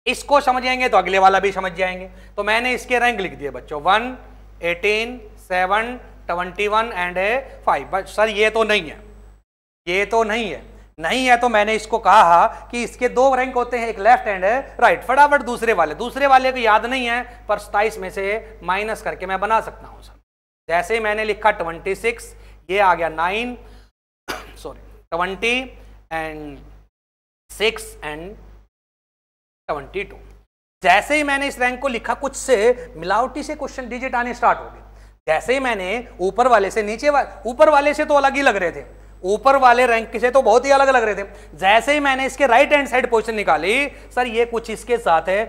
इसको समझेंगे तो अगले वाला भी समझ जाएंगे। तो मैंने इसके रैंक लिख दिए बच्चों 1 18 7 21 एंड 5। बट सर ये तो नहीं है, ये तो नहीं है, नहीं है तो मैंने इसको कहा कि इसके 2 रैंक होते हैं, एक लेफ्ट हैंड है राइट। फटाफट दूसरे वाले को याद नहीं है पर 27 में से माइनस करके मैं बना सकता हूं सर। जैसे ही मैंने लिखा 26, ये आ गया 9 20 एंड 6 एंड 22। जैसे ही मैंने इस रैंक को लिखा कुछ से मिलावटी से क्वेश्चन डिजिट आने स्टार्ट हो गए। जैसे ही मैंने ऊपर वाले से नीचे ऊपर वाले से तो अलग ही लग रहे थे, ऊपर वाले रैंक से तो बहुत ही अलग लग रहे थे। जैसे ही मैंने इसके राइट हैंड साइड पोजीशन निकाली, सर ये कुछ इसके साथ है,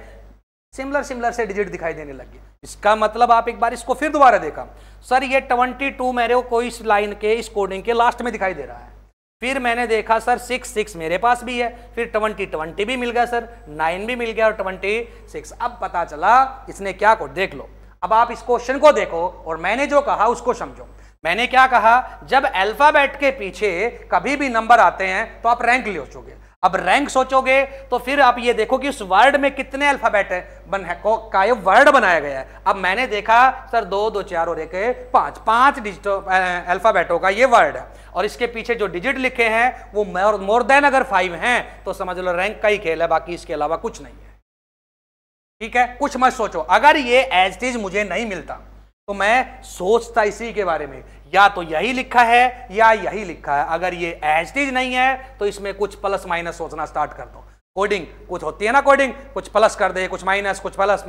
सिमिलर से डिजिट दिखाई देने लगी। इसका मतलब आप एक बार इसको फिर दोबारा देखा, सर ये 22 मेरे को इस लाइन के इस कोडिंग के लास्ट में दिखाई दे रहा है। फिर मैंने देखा सर 6 मेरे पास भी है, फिर 20 भी मिल गया सर, 9 भी मिल गया और 26। अब पता चला इसने क्या कोड, देख लो। अब आप इस क्वेश्चन को देखो और मैंने जो कहा उसको समझो। मैंने क्या कहा, जब अल्फाबेट के पीछे कभी भी नंबर आते हैं तो आप रैंक ले सोचोगे। अब रैंक सोचोगे तो फिर आप ये देखो कि उस वर्ड में कितने अल्फाबेट है का ये वर्ड बनाया गया है। अब मैंने देखा सर 2 2 4 और 1 5 डिजिटों अल्फाबेटों का ये वर्ड है, और इसके पीछे जो डिजिट लिखे हैं वो मोर देन अगर 5 हैं तो समझ लो रैंक का ही खेल है, बाकी इसके अलावा कुछ नहीं है। ठीक है, कुछ मत सोचो। अगर ये एज इट इज मुझे नहीं मिलता तो मैं सोचता इसी के बारे में, या तो यही लिखा है या यही लिखा है। अगर ये एज इट इज नहीं है तो इसमें कुछ प्लस माइनस सोचना स्टार्ट कर दो। कोडिंग कुछ होती है ना, कोडिंग कुछ प्लस कर दे, कुछ माइनस, कुछ प्लस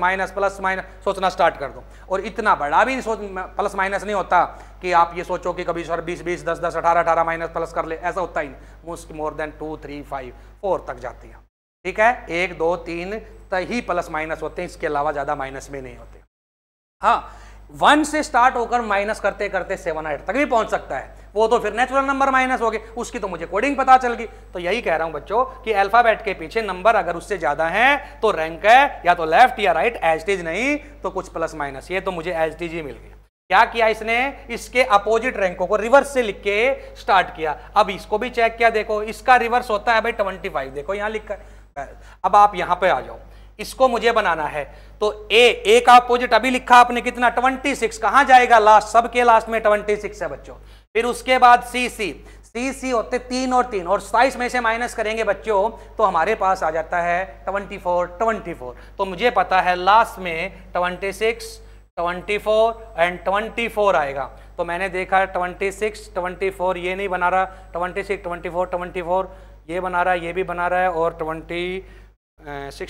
माइनस सोचना स्टार्ट कर दो। और इतना बड़ा भी प्लस माइनस नहीं होता कि आप ये सोचो कि कभी सर 20 20 10 10 18 18 माइनस प्लस कर ले, ऐसा होता ही नहीं। मोर देन 2 3 5 4 तक जाती है। ठीक है, 1 2 3 तक ही प्लस माइनस होते हैं, इसके अलावा ज्यादा माइनस में नहीं होते। हाँ, 1 से स्टार्ट होकर माइनस करते करते 7 8 तक भी पहुंच सकता है, वो तो फिर नेचुरल नंबर माइनस हो गए, उसकी तो मुझे कोडिंग पता चल गई। तो यही कह रहा हूं बच्चों कि अल्फाबेट के पीछे नंबर अगर उससे ज्यादा है तो रैंक है, या तो लेफ्ट या राइट, एज इट इज नहीं तो कुछ प्लस माइनस। ये तो मुझे एज इट इज ही मिल गया। क्या किया इसने, इसके अपोजिट रैंकों को रिवर्स से लिख के स्टार्ट किया। अब इसको भी चेक किया, देखो इसका रिवर्स होता है भाई 25, देखो यहां लिखा है। अब आप यहां पे आ जाओ, इसको मुझे बनाना है तो ए का अपोजिट अभी लिखा आपने कितना 26, कहां जाएगा लास्ट, सबके लास्ट में 26 है बच्चों। फिर उसके बाद सी होते 3 और 3, और 27 में से माइनस करेंगे बच्चों तो हमारे पास आ जाता है 24। तो मुझे पता है लास्ट में 26 24 एंड 24 आएगा। तो मैंने देखा 26 24 ये नहीं बना रहा, 26 24 ये बना रहा है, ये भी बना रहा है, और 26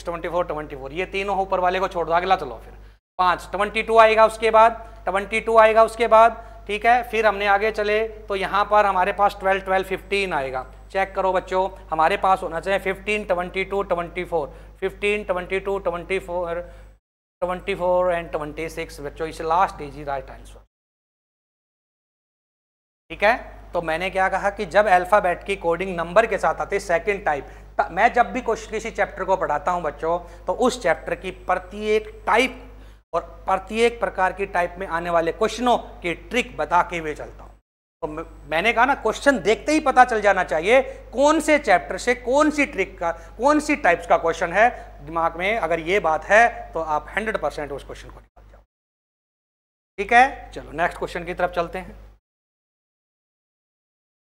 24 ये तीनों ऊपर वाले को छोड़ दो, अगला चलो फिर 5 22 आएगा, उसके बाद 22 आएगा उसके बाद। ठीक है, फिर हमने आगे चले तो यहाँ पर हमारे पास 12 12 15 आएगा। चेक करो बच्चों, हमारे पास होना चाहिए 15 22 24 15 22 24 एंड 26 बच्चों, इसे लास्ट इज राइट आंसर। ठीक है, तो मैंने क्या कहा कि जब अल्फाबेट की कोडिंग नंबर के साथ आती है सेकंड टाइप, मैं जब भी किसी चैप्टर को पढ़ाता हूं बच्चों तो उस चैप्टर की प्रत्येक टाइप और प्रत्येक प्रकार की टाइप में आने वाले क्वेश्चनों की ट्रिक बता के हुए चलता हूं। तो मैंने कहा ना, क्वेश्चन देखते ही पता चल जाना चाहिए कौन से चैप्टर से कौन सी ट्रिक का कौन सी टाइप्स का क्वेश्चन है। दिमाग में अगर ये बात है तो आप 100% उस क्वेश्चन को निकाल जाओ। ठीक है, चलो नेक्स्ट क्वेश्चन की तरफ चलते हैं।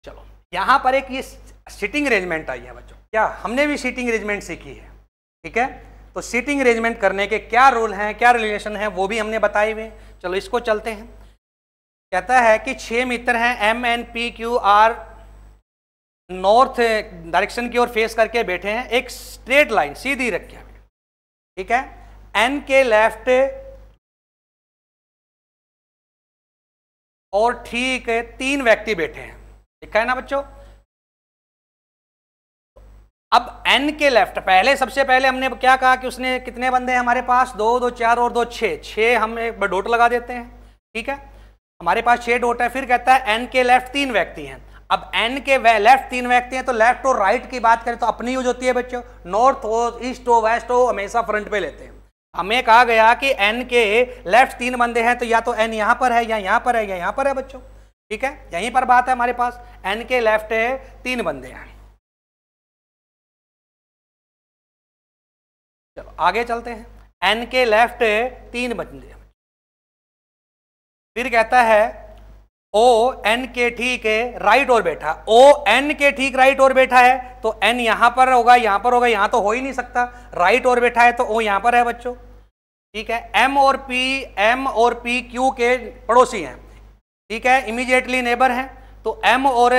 चलो यहां पर एक ये सीटिंग अरेंजमेंट आई है बच्चों, क्या हमने भी सीटिंग अरेंजमेंट सीखी है। ठीक है, तो सीटिंग अरेंजमेंट करने के क्या रूल हैं, क्या रिलेशन है, वो भी हमने बताए हुए। चलो इसको चलते हैं। कहता है कि 6 मित्र हैं M N P Q R north direction की ओर फेस करके बैठे हैं, एक स्ट्रेट लाइन सीधी रखी है। ठीक है, एन के लेफ्ट और ठीक 3 व्यक्ति बैठे हैं, लिखा है ना बच्चों। अब n के लेफ्ट पहले, सबसे पहले हमने क्या कहा कि उसने कितने बंदे हैं हमारे पास, 2 2 4 और 2 6 हम एक डॉट लगा देते हैं। ठीक है, हमारे पास 6 डॉट है। फिर कहता है n के लेफ्ट 3 व्यक्ति हैं। अब n के लेफ्ट 3 व्यक्ति हैं तो लेफ्ट और राइट की बात करें तो अपनी यूज होती है बच्चों, नॉर्थ हो, ईस्ट हो, वेस्ट हो, हमेशा फ्रंट पे लेते हैं। हमें कहा गया कि n के लेफ्ट 3 बंदे हैं तो या तो n यहां पर है या यहां पर है या यहां पर है बच्चों। ठीक है, यहीं पर बात है हमारे पास, n के लेफ्ट 3 बंदे हैं। चलो आगे चलते हैं, n के लेफ्ट 3 बंदे। फिर कहता है ओ n के ठीक राइट और बैठा, ओ n के ठीक राइट और बैठा है तो n यहां पर होगा, यहां पर होगा, यहां तो हो ही नहीं सकता। राइट और बैठा है तो o यहां पर है बच्चों। ठीक है, m और p q के पड़ोसी हैं। ठीक है, इमीडिएटली नेबर हैं तो m और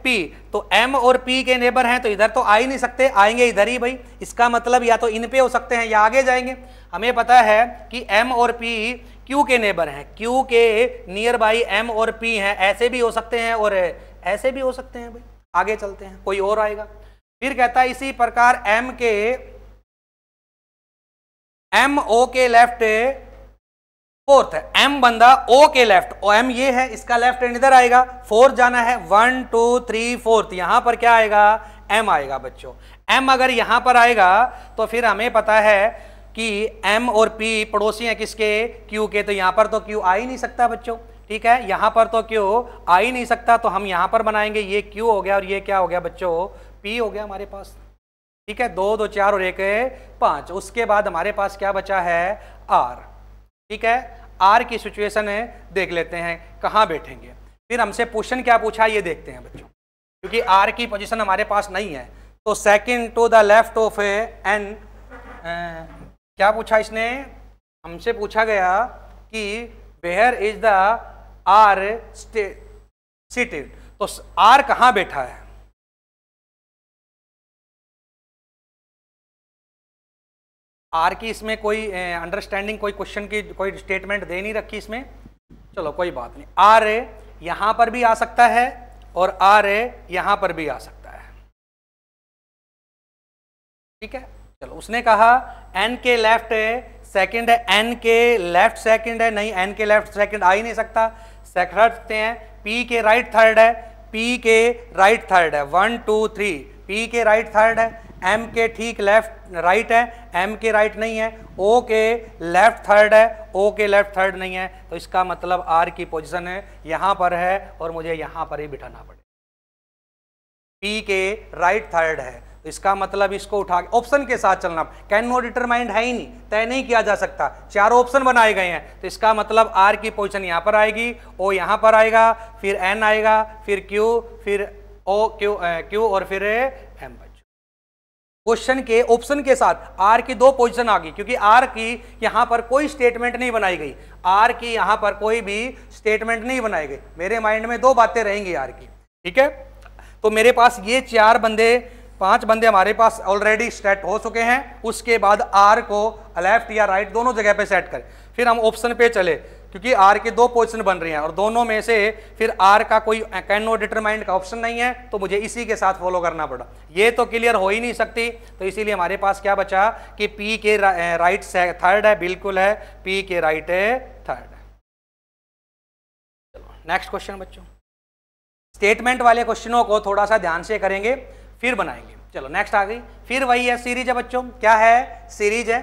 p, तो m और p के नेबर हैं तो इधर तो आ ही नहीं सकते, आएंगे इधर ही भाई। इसका मतलब या तो इन पे हो सकते हैं या आगे जाएंगे। हमें पता है कि m और p q के नेबर हैं, q के नियर बाई m और p हैं, ऐसे भी हो सकते हैं और ऐसे भी हो सकते हैं भाई। आगे चलते हैं, कोई और आएगा। फिर कहता है इसी प्रकार m o के लेफ्ट फोर्थ है, m बंदा o के लेफ्ट, o m ये है, इसका लेफ्ट हैंड इधर आएगा, फोर्थ जाना है 1 2 3 4, यहां पर क्या आएगा, m आएगा बच्चों। m अगर यहां पर आएगा तो फिर हमें पता है कि m और p पड़ोसी हैं किसके, q के, तो यहां पर तो q आ ही नहीं सकता बच्चों। ठीक है, यहां पर तो क्यू आ ही नहीं सकता, तो हम यहां पर बनाएंगे, ये क्यू हो गया और ये क्या हो गया बच्चों, पी हो गया हमारे पास। ठीक है, 2 2 4 और 1 5। उसके बाद हमारे पास क्या बचा है, आर। ठीक है, आर की सिचुएशन है, देख लेते हैं कहां बैठेंगे। फिर हमसे क्वेश्चन क्या पूछा ये देखते हैं बच्चों, क्योंकि आर की पोजीशन हमारे पास नहीं है। तो second to the left of N, क्या पूछा इसने, हमसे पूछा गया कि where is the R seated, तो आर कहां बैठा है। आर की इसमें कोई अंडरस्टैंडिंग, कोई क्वेश्चन की कोई स्टेटमेंट दे नहीं रखी इसमें, चलो कोई बात नहीं। आर यहां पर भी आ सकता है और आर यहां पर भी आ सकता है। ठीक है, चलो उसने कहा एन के लेफ्ट सेकंड है, एन के लेफ्ट सेकंड है, नहीं एन के लेफ्ट सेकंड आ ही नहीं सकता, सेकंड सकते हैं। पी के राइट थर्ड है, पी के राइट थर्ड है, 1 2 3, पी के राइट थर्ड है, एम के ठीक लेफ्ट राइट है, एम के राइट नहीं है, ओ के लेफ्ट थर्ड है, ओ के लेफ्ट थर्ड नहीं है, तो इसका मतलब आर की पोजीशन है यहां पर है और मुझे यहां पर ही बिठाना पड़ेगा। पी के राइट थर्ड है, तो इसका मतलब इसको उठा के ऑप्शन के साथ चलना, कैन नॉट डिटरमाइंड है ही नहीं, तय नहीं किया जा सकता, चारों ऑप्शन बनाए गए हैं, तो इसका मतलब आर की पोजीशन यहां पर आएगी, ओ यहां पर आएगा, फिर एन आएगा, फिर क्यू, फिर ओ क्यू और फिर एम। क्वेश्चन के ऑप्शन के साथ आर की 2 पोजीशन आ गई, क्योंकि आर की यहां पर कोई स्टेटमेंट नहीं बनाई गई, आर की यहां पर कोई भी स्टेटमेंट नहीं बनाई गई, मेरे माइंड में 2 बातें रहेंगी आर की। ठीक है, तो मेरे पास ये 4 बंदे 5 बंदे हमारे पास ऑलरेडी सेट हो चुके हैं। उसके बाद आर को लेफ्ट या राइट दोनों जगह पे सेट करें, फिर हम ऑप्शन पे चले, क्योंकि आर के 2 पोजीशन बन रही हैं और दोनों में से फिर आर का कोई कैन नॉट डिटरमाइंड का ऑप्शन नहीं है, तो मुझे इसी के साथ फॉलो करना पड़ा। ये तो क्लियर हो ही नहीं सकती, तो इसीलिए हमारे पास क्या बचा कि पी के राइट थर्ड है, बिल्कुल है, पी के राइट थर्ड है। चलो नेक्स्ट क्वेश्चन बच्चों, स्टेटमेंट वाले क्वेश्चनों को थोड़ा सा ध्यान से करेंगे फिर बनाएंगे। चलो नेक्स्ट आ गई, फिर वही है, सीरीज है बच्चों। क्या है, सीरीज है,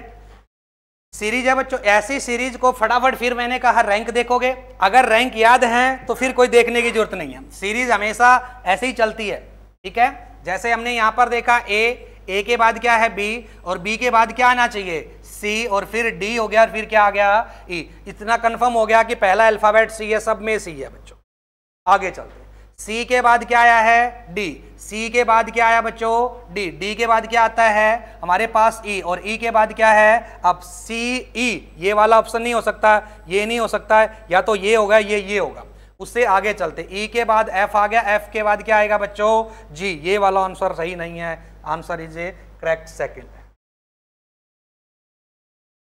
सीरीज है बच्चों। ऐसी सीरीज को फटाफट, फिर मैंने कहा रैंक देखोगे, अगर रैंक याद है तो फिर कोई देखने की जरूरत नहीं है, सीरीज हमेशा ऐसे ही चलती है। ठीक है, जैसे हमने यहां पर देखा ए के बाद क्या है बी, और बी के बाद क्या आना चाहिए सी, और फिर डी हो गया और फिर क्या आ गया ई। इतना कंफर्म हो गया कि पहला अल्फाबेट सी है, सब में सी है बच्चों। आगे चलते, सी के बाद क्या आया है डी, सी के बाद क्या आया बच्चों डी, डी के बाद क्या आता है हमारे पास ई, और ई के बाद क्या है अब सी ई। ये वाला ऑप्शन नहीं हो सकता, ये नहीं हो सकता है, या तो ये होगा ये होगा। उससे आगे चलते, ई के बाद एफ आ गया, एफ के बाद क्या आएगा बच्चों जी। ये वाला आंसर सही नहीं है, answer is A correct second है।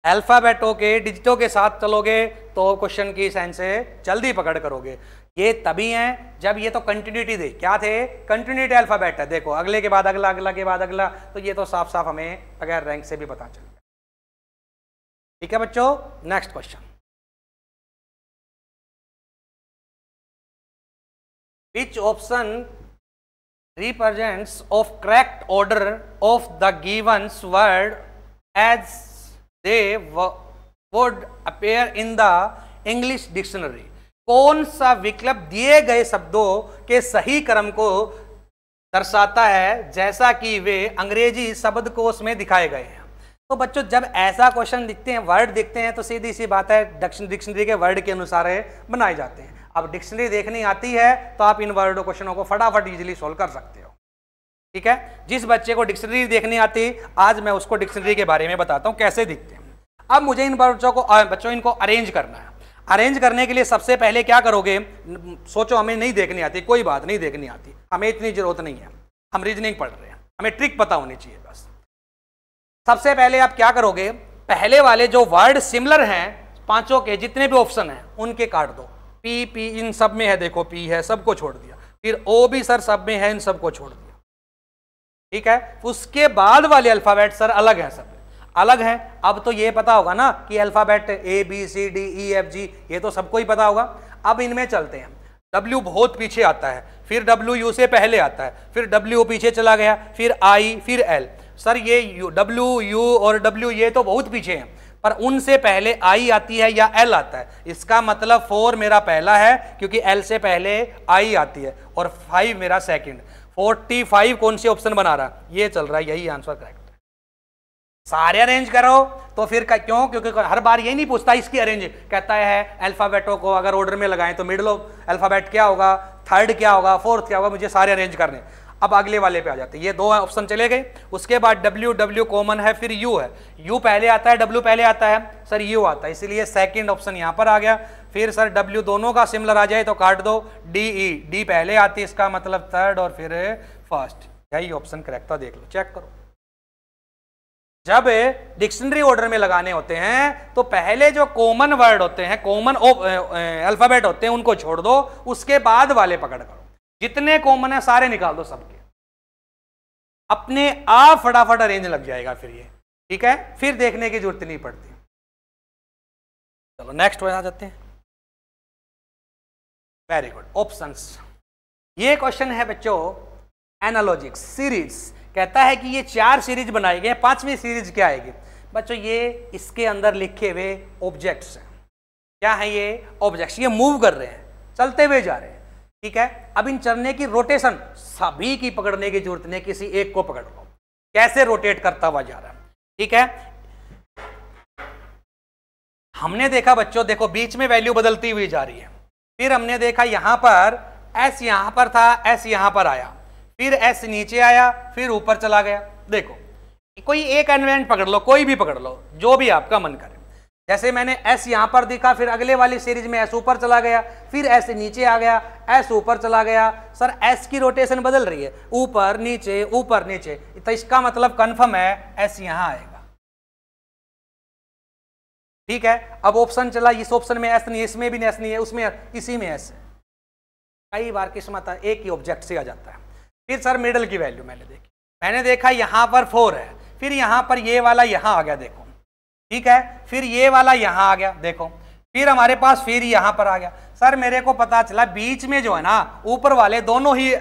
अल्फाबेटों के डिजिटों के साथ चलोगे तो क्वेश्चन की सेंस से जल्दी पकड़ करोगे। ये तभी हैं जब ये तो कंटिन्यूटी दे, क्या थे कंटिन्यूटी अल्फाबेट है। देखो अगले के बाद अगला, अगला के बाद अगला, तो ये तो साफ साफ हमें बगैर रैंक से भी पता चल गया। ठीक है बच्चों, next question, which option represents of correct order of the givens word as they would appear in the English dictionary. कौन सा विकल्प दिए गए शब्दों के सही क्रम को दर्शाता है जैसा कि वे अंग्रेजी शब्दकोश में दिखाए गए हैं। तो बच्चों जब ऐसा क्वेश्चन दिखते हैं, वर्ड दिखते हैं, तो सीधी सी बात है डिक्शनरी के वर्ड के अनुसार बनाए जाते हैं। अब डिक्शनरी देखनी आती है तो आप इन वर्ड क्वेश्चनों को फटाफट इजीली सॉल्व कर सकते हो। ठीक है, जिस बच्चे को डिक्शनरी देखनी आती, आज मैं उसको डिक्शनरी के बारे में बताता हूँ कैसे दिखते हैं। अब मुझे इन बच्चों इनको अरेंज करना है। अरेंज करने के लिए सबसे पहले क्या करोगे, सोचो हमें नहीं देखनी आती, कोई बात नहीं देखनी आती, हमें इतनी जरूरत नहीं है, हम रीजनिंग पढ़ रहे हैं, हमें ट्रिक पता होनी चाहिए बस। सबसे पहले आप क्या करोगे, पहले वाले जो वर्ड सिमिलर हैं पांचों के जितने भी ऑप्शन हैं उनके काट दो। पी पी इन सब में है, देखो पी है, सबको छोड़ दिया। फिर ओ भी सर सब में है, इन सबको छोड़ दिया। ठीक है, उसके बाद वाले अल्फाबेट सर अलग है, सब अलग है। अब तो ये पता होगा ना कि alphabet A B C D E F G, ये तो सबको ही पता होगा। अब इनमें चलते हैं, डब्ल्यू बहुत पीछे आता है, फिर डब्ल्यू यू से पहले आता है, फिर डब्ल्यू पीछे चला गया, फिर आई, फिर एल। सर ये डब्ल्यू यू और डब्ल्यू ये तो बहुत पीछे हैं, पर उनसे पहले आई आती है या एल आता है। इसका मतलब 4 मेरा पहला है क्योंकि एल से पहले आई आती है, और 5 मेरा सेकंड। 45 कौन सी ऑप्शन बना रहा है, ये चल रहा है, यही आंसर करेक्ट है। सारे अरेंज करो तो फिर क्यों, क्योंकि हर बार यही नहीं पूछता इसकी अरेंज, कहता है अल्फाबेटों को अगर ऑर्डर में लगाएं तो मिडिल अल्फाबेट क्या होगा, थर्ड क्या होगा, फोर्थ क्या होगा, मुझे सारे अरेंज करने। अब अगले वाले पे आ जाते हैं, ये 2 ऑप्शन चले गए। उसके बाद W कॉमन है, फिर U है, U पहले आता है, W पहले आता है, सर U आता है, इसलिए सेकंड ऑप्शन यहां पर आ गया। फिर सर W दोनों का सिमिलर आ जाए तो काट दो, D पहले आती है, इसका मतलब थर्ड और फिर फर्स्ट, यही ऑप्शन करेक्ट था। देख लो, चेक करो। जब डिक्शनरी ऑर्डर में लगाने होते हैं तो पहले जो कॉमन वर्ड होते हैं, कॉमन अल्फाबेट होते हैं, उनको छोड़ दो, उसके बाद वाले पकड़ करो। जितने कॉमन है सारे निकाल दो सबके, अपने आप फटाफट अरेंज लग जाएगा फिर ये, ठीक है, फिर देखने की जरूरत नहीं पड़ती। चलो नेक्स्ट आ जाते हैं। Very good, options. ये क्वेश्चन है बच्चों एनालॉजिक्स सीरीज, कहता है कि ये 4 सीरीज बनाई गई, 5वीं सीरीज क्या आएगी बच्चों, ये इसके अंदर लिखे हुए ऑब्जेक्ट्स हैं। क्या है ये ऑब्जेक्ट्स, ये मूव कर रहे हैं, चलते हुए जा रहे हैं, ठीक है। अब इन चलने की रोटेशन सभी की पकड़ने की जरूरत नहीं, किसी एक को पकड़ लो, कैसे रोटेट करता हुआ जा रहा है, ठीक है। हमने देखा बच्चों, देखो बीच में वैल्यू बदलती हुई जा रही है, फिर हमने देखा यहां पर S यहां पर था, S यहां पर आया, फिर S नीचे आया, फिर ऊपर चला गया। देखो कोई एक एलिमेंट पकड़ लो, कोई भी पकड़ लो, जो भी आपका मन करे। जैसे मैंने S यहां पर दिखा, फिर अगले वाली सीरीज में S ऊपर चला गया, फिर S नीचे आ गया, S ऊपर चला गया। सर S की रोटेशन बदल रही है, ऊपर नीचे, तो इसका मतलब कंफर्म है S यहां आएगा, ठीक है। अब ऑप्शन चला, इस ऑप्शन में S नहीं, इसमें भी S नहीं है, उसमें इसी में S है। कई बार किस्मत एक ही ऑब्जेक्ट से आ जाता है। फिर सर मिडल की वैल्यू मैंने देखा यहां पर 4 है, फिर यहां पर ये वाला यहां आ गया, देखो, ठीक है, फिर ये वाला यहां आ गया, देखो, फिर हमारे पास फिर यहां पर आ गया। सर मेरे को पता चला बीच में जो है ना, ऊपर वाले दोनों ही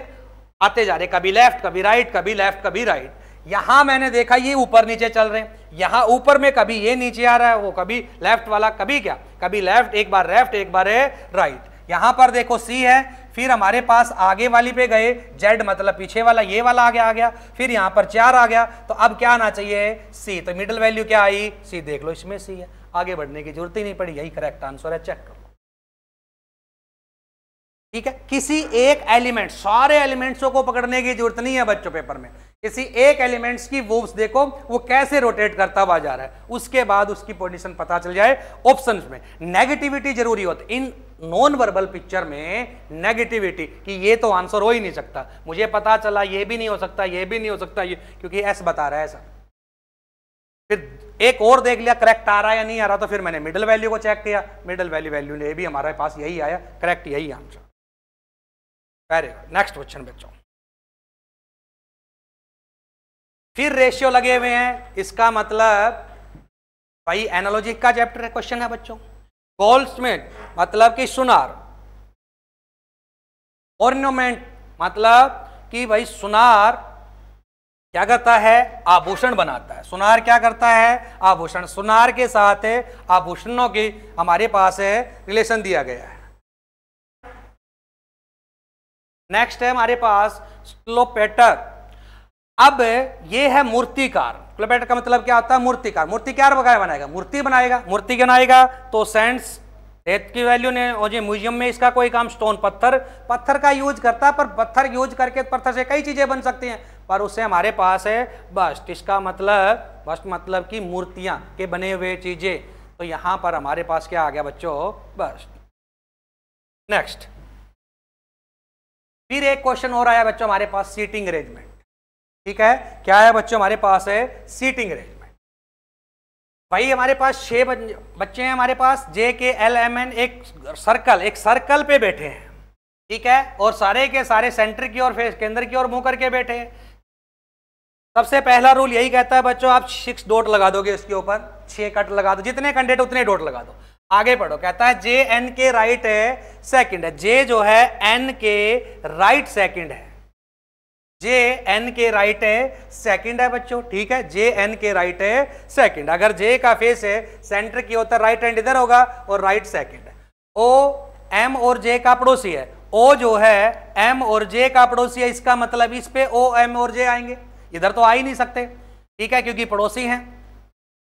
आते जा रहे, कभी लेफ्ट कभी राइट, कभी लेफ्ट कभी राइट। यहां मैंने देखा ये ऊपर नीचे चल रहे हैं, यहां ऊपर में कभी ये नीचे आ रहा है, वो कभी लेफ्ट वाला, कभी क्या, कभी लेफ्ट, एक बार लेफ्ट एक बार राइट। यहां पर देखो C है, फिर हमारे पास आगे वाली पे गए, Z मतलब पीछे वाला, ये वाला आगे आ गया, फिर यहां पर 4 आ गया, तो अब क्या आना चाहिए C, तो मिडिल वैल्यू क्या आई C, देख लो इसमें C है, आगे बढ़ने की जरूरत ही नहीं पड़ी, यही करेक्ट आंसर है, चेक कर लो, ठीक है। किसी एक एलिमेंट, सारे एलिमेंट्सों को पकड़ने की जरूरत नहीं है बच्चों पेपर में, किसी एक एलिमेंट्स की मूव्स देखो वो कैसे रोटेट करता हुआ जा रहा है, उसके बाद उसकी पोजीशन पता चल जाए। ऑप्शंस में नेगेटिविटी जरूरी होती, इन नॉन वर्बल पिक्चर में नेगेटिविटी कि ये तो आंसर हो ही नहीं सकता, मुझे पता चला ये भी नहीं हो सकता, ये भी नहीं हो सकता, ये क्योंकि S बता रहा है ऐसा। फिर एक और देख लिया करेक्ट आ रहा है या नहीं आ रहा, तो फिर मैंने मिडिल वैल्यू को चेक किया, मिडिल वैल्यू ने भी हमारे पास यही आया, करेक्ट यही answer. Very good, next question बच्चों। फिर रेशियो लगे हुए हैं, इसका मतलब भाई एनालॉजी का चैप्टर है, क्वेश्चन है बच्चों। गोल्डस्मिथ मतलब कि सुनार, ऑर्नामेंट मतलब कि भाई सुनार क्या करता है, आभूषण बनाता है। सुनार क्या करता है, आभूषण। सुनार के साथ आभूषणों की हमारे पास है रिलेशन दिया गया है। नेक्स्ट है हमारे पास स्क्लोपेटर। अब ये है मूर्तिकार। स्क्लोपेटर का मतलब क्या होता है, मूर्तिकार। मूर्तिकार बनाएगा, मूर्ति बनाएगा, मूर्ति बनाएगा तो सेंट्स रेत की वैल्यू ने, और ये म्यूजियम में इसका कोई काम, स्टोन पत्थर का यूज करता है, पर पत्थर यूज करके पत्थर से कई चीजें बन सकती हैं, पर उससे हमारे पास है बस्ट। इसका मतलब बस्ट मतलब कि मूर्तियां के बने हुए चीजें, तो यहां पर हमारे पास क्या आ गया बच्चों, बस्ट। नेक्स्ट फिर एक क्वेश्चन और आया बच्चों हमारे पास, सीटिंग अरेंजमेंट। ठीक है, क्या है बच्चों हमारे पास है सीटिंग अरेंजमेंट। भाई हमारे पास 6 बच्चे हैं हमारे पास, JKLMN, एक सर्कल पे बैठे हैं, ठीक है, और सारे के सारे सेंटर की ओर, फेस केंद्र की ओर मुंह करके बैठे हैं। सबसे पहला रूल यही कहता है बच्चों, आप 6 डॉट लगा दोगे इसके ऊपर, 6 कट लगा दो, जितने कैंडिडेट उतने डॉट लगा दो। आगे पढ़ो, कहता है JN के राइट है सेकंड है, J जो है N के राइट सेकंड है, जे एन के राइट है सेकंड है बच्चों, ठीक है, जे एन के राइट है सेकंड। अगर जे का फेस है सेंटर की होता है, राइट हैंड इधर होगा और राइट सेकंड है। ओ एम और जे का पड़ोसी है, ओ जो है एम और जे का पड़ोसी है, इसका मतलब इस पे ओ एम और जे आएंगे, इधर तो आ ही नहीं सकते, ठीक है, क्योंकि पड़ोसी हैं।